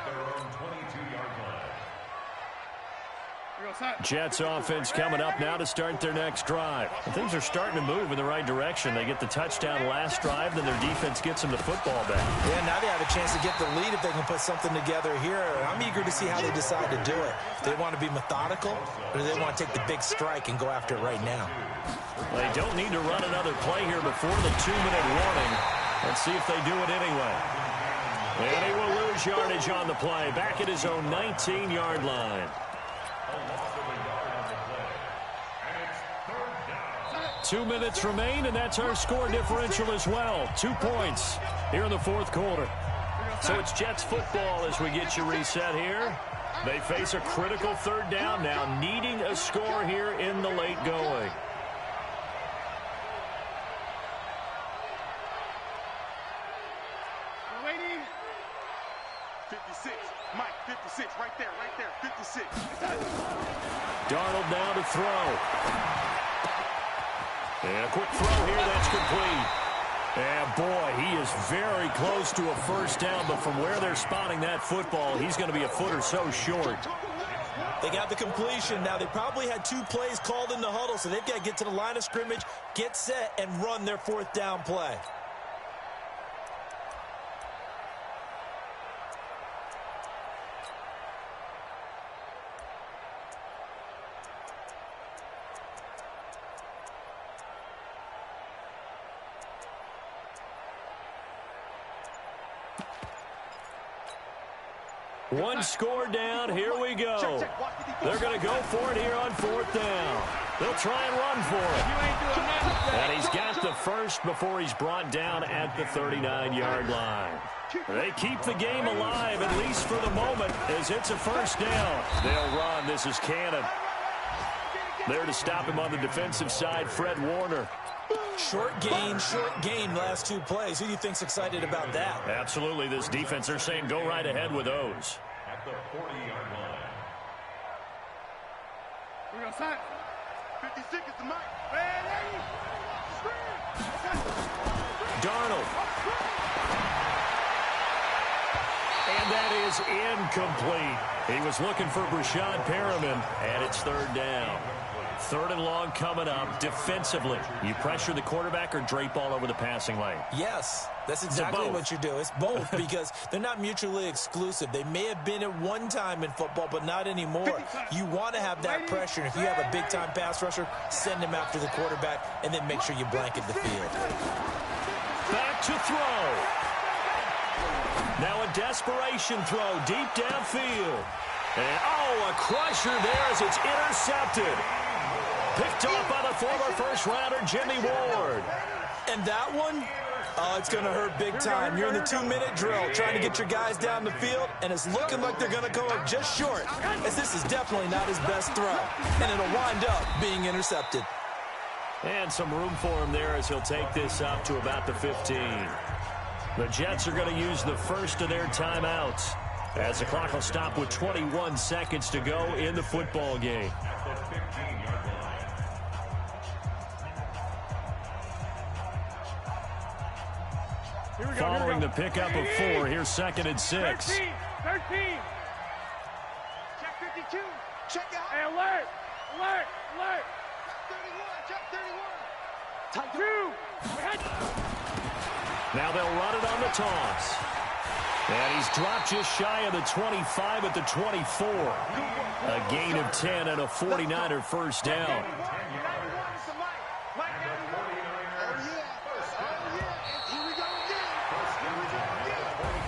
Jets offense coming up now to start their next drive. Things are starting to move in the right direction. They get the touchdown last drive, then their defense gets them the football back. Yeah, now they have a chance to get the lead if they can put something together here. I'm eager to see how they decide to do it. Do they want to be methodical, or do they want to take the big strike and go after it right now? They don't need to run another play here before the 2-minute warning. Let's see if they do it anyway. And he will lose yardage on the play, back at his own 19-yard line. 2 minutes remain, and that's our score differential as well. 2 points here in the fourth quarter. So it's Jets football as we get you reset here. They face a critical third down now, needing a score here in the late going. Waiting. 56. Mike, 56. Right there, 56. Darnold now to throw. And a quick throw here, that's complete. And boy, he is very close to a first down, but from where they're spotting that football, he's going to be a foot or so short. They got the completion. Now, they probably had 2 plays called in the huddle, so they've got to get to the line of scrimmage, get set, and run their fourth down play. One score down, here we go. They're going to go for it here on fourth down. They'll try and run for it. And he's got the first before he's brought down at the 39-yard line. They keep the game alive, at least for the moment, as it's a first down. They'll run. This is Cannon. There to stop him on the defensive side, Fred Warner. Short game, last 2 plays. Who do you think's excited about that? Absolutely, this defense, they're saying go right ahead with those. At the 40-yard line. We're going to sign. 56 is the mic. Darnold. And that is incomplete. He was looking for Brashad Perriman, and it's third down. Third and long coming up. Defensively, you pressure the quarterback or drape all over the passing lane? Yes, that's exactly what you do. It's both because they're not mutually exclusive. They may have been at one time in football, but not anymore. You want to have that pressure. And if you have a big-time pass rusher, send him after the quarterback, and then make sure you blanket the field. Back to throw. Now a desperation throw deep downfield. And, a crusher there as it's intercepted. Picked off by the former first-rounder, Jimmy Ward. And that one, it's going to hurt big time. You're in the 2-minute drill trying to get your guys down the field, and it's looking like they're going to go up just short, as this is definitely not his best throw. And it'll wind up being intercepted. And some room for him there as he'll take this up to about the 15. The Jets are going to use the first of their timeouts as the clock will stop with 21 seconds to go in the football game. Following the pickup of 4, here's 2nd and 6. 13. Check 52. Check out. Hey, alert. Check 31. Check 31. 2. Now they'll run it on the toss. And he's dropped just shy of the 25 at the 24. A gain of 10 and a 49er first down.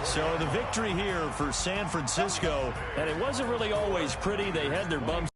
So the victory here for San Francisco, and it wasn't really always pretty. They had their bumps.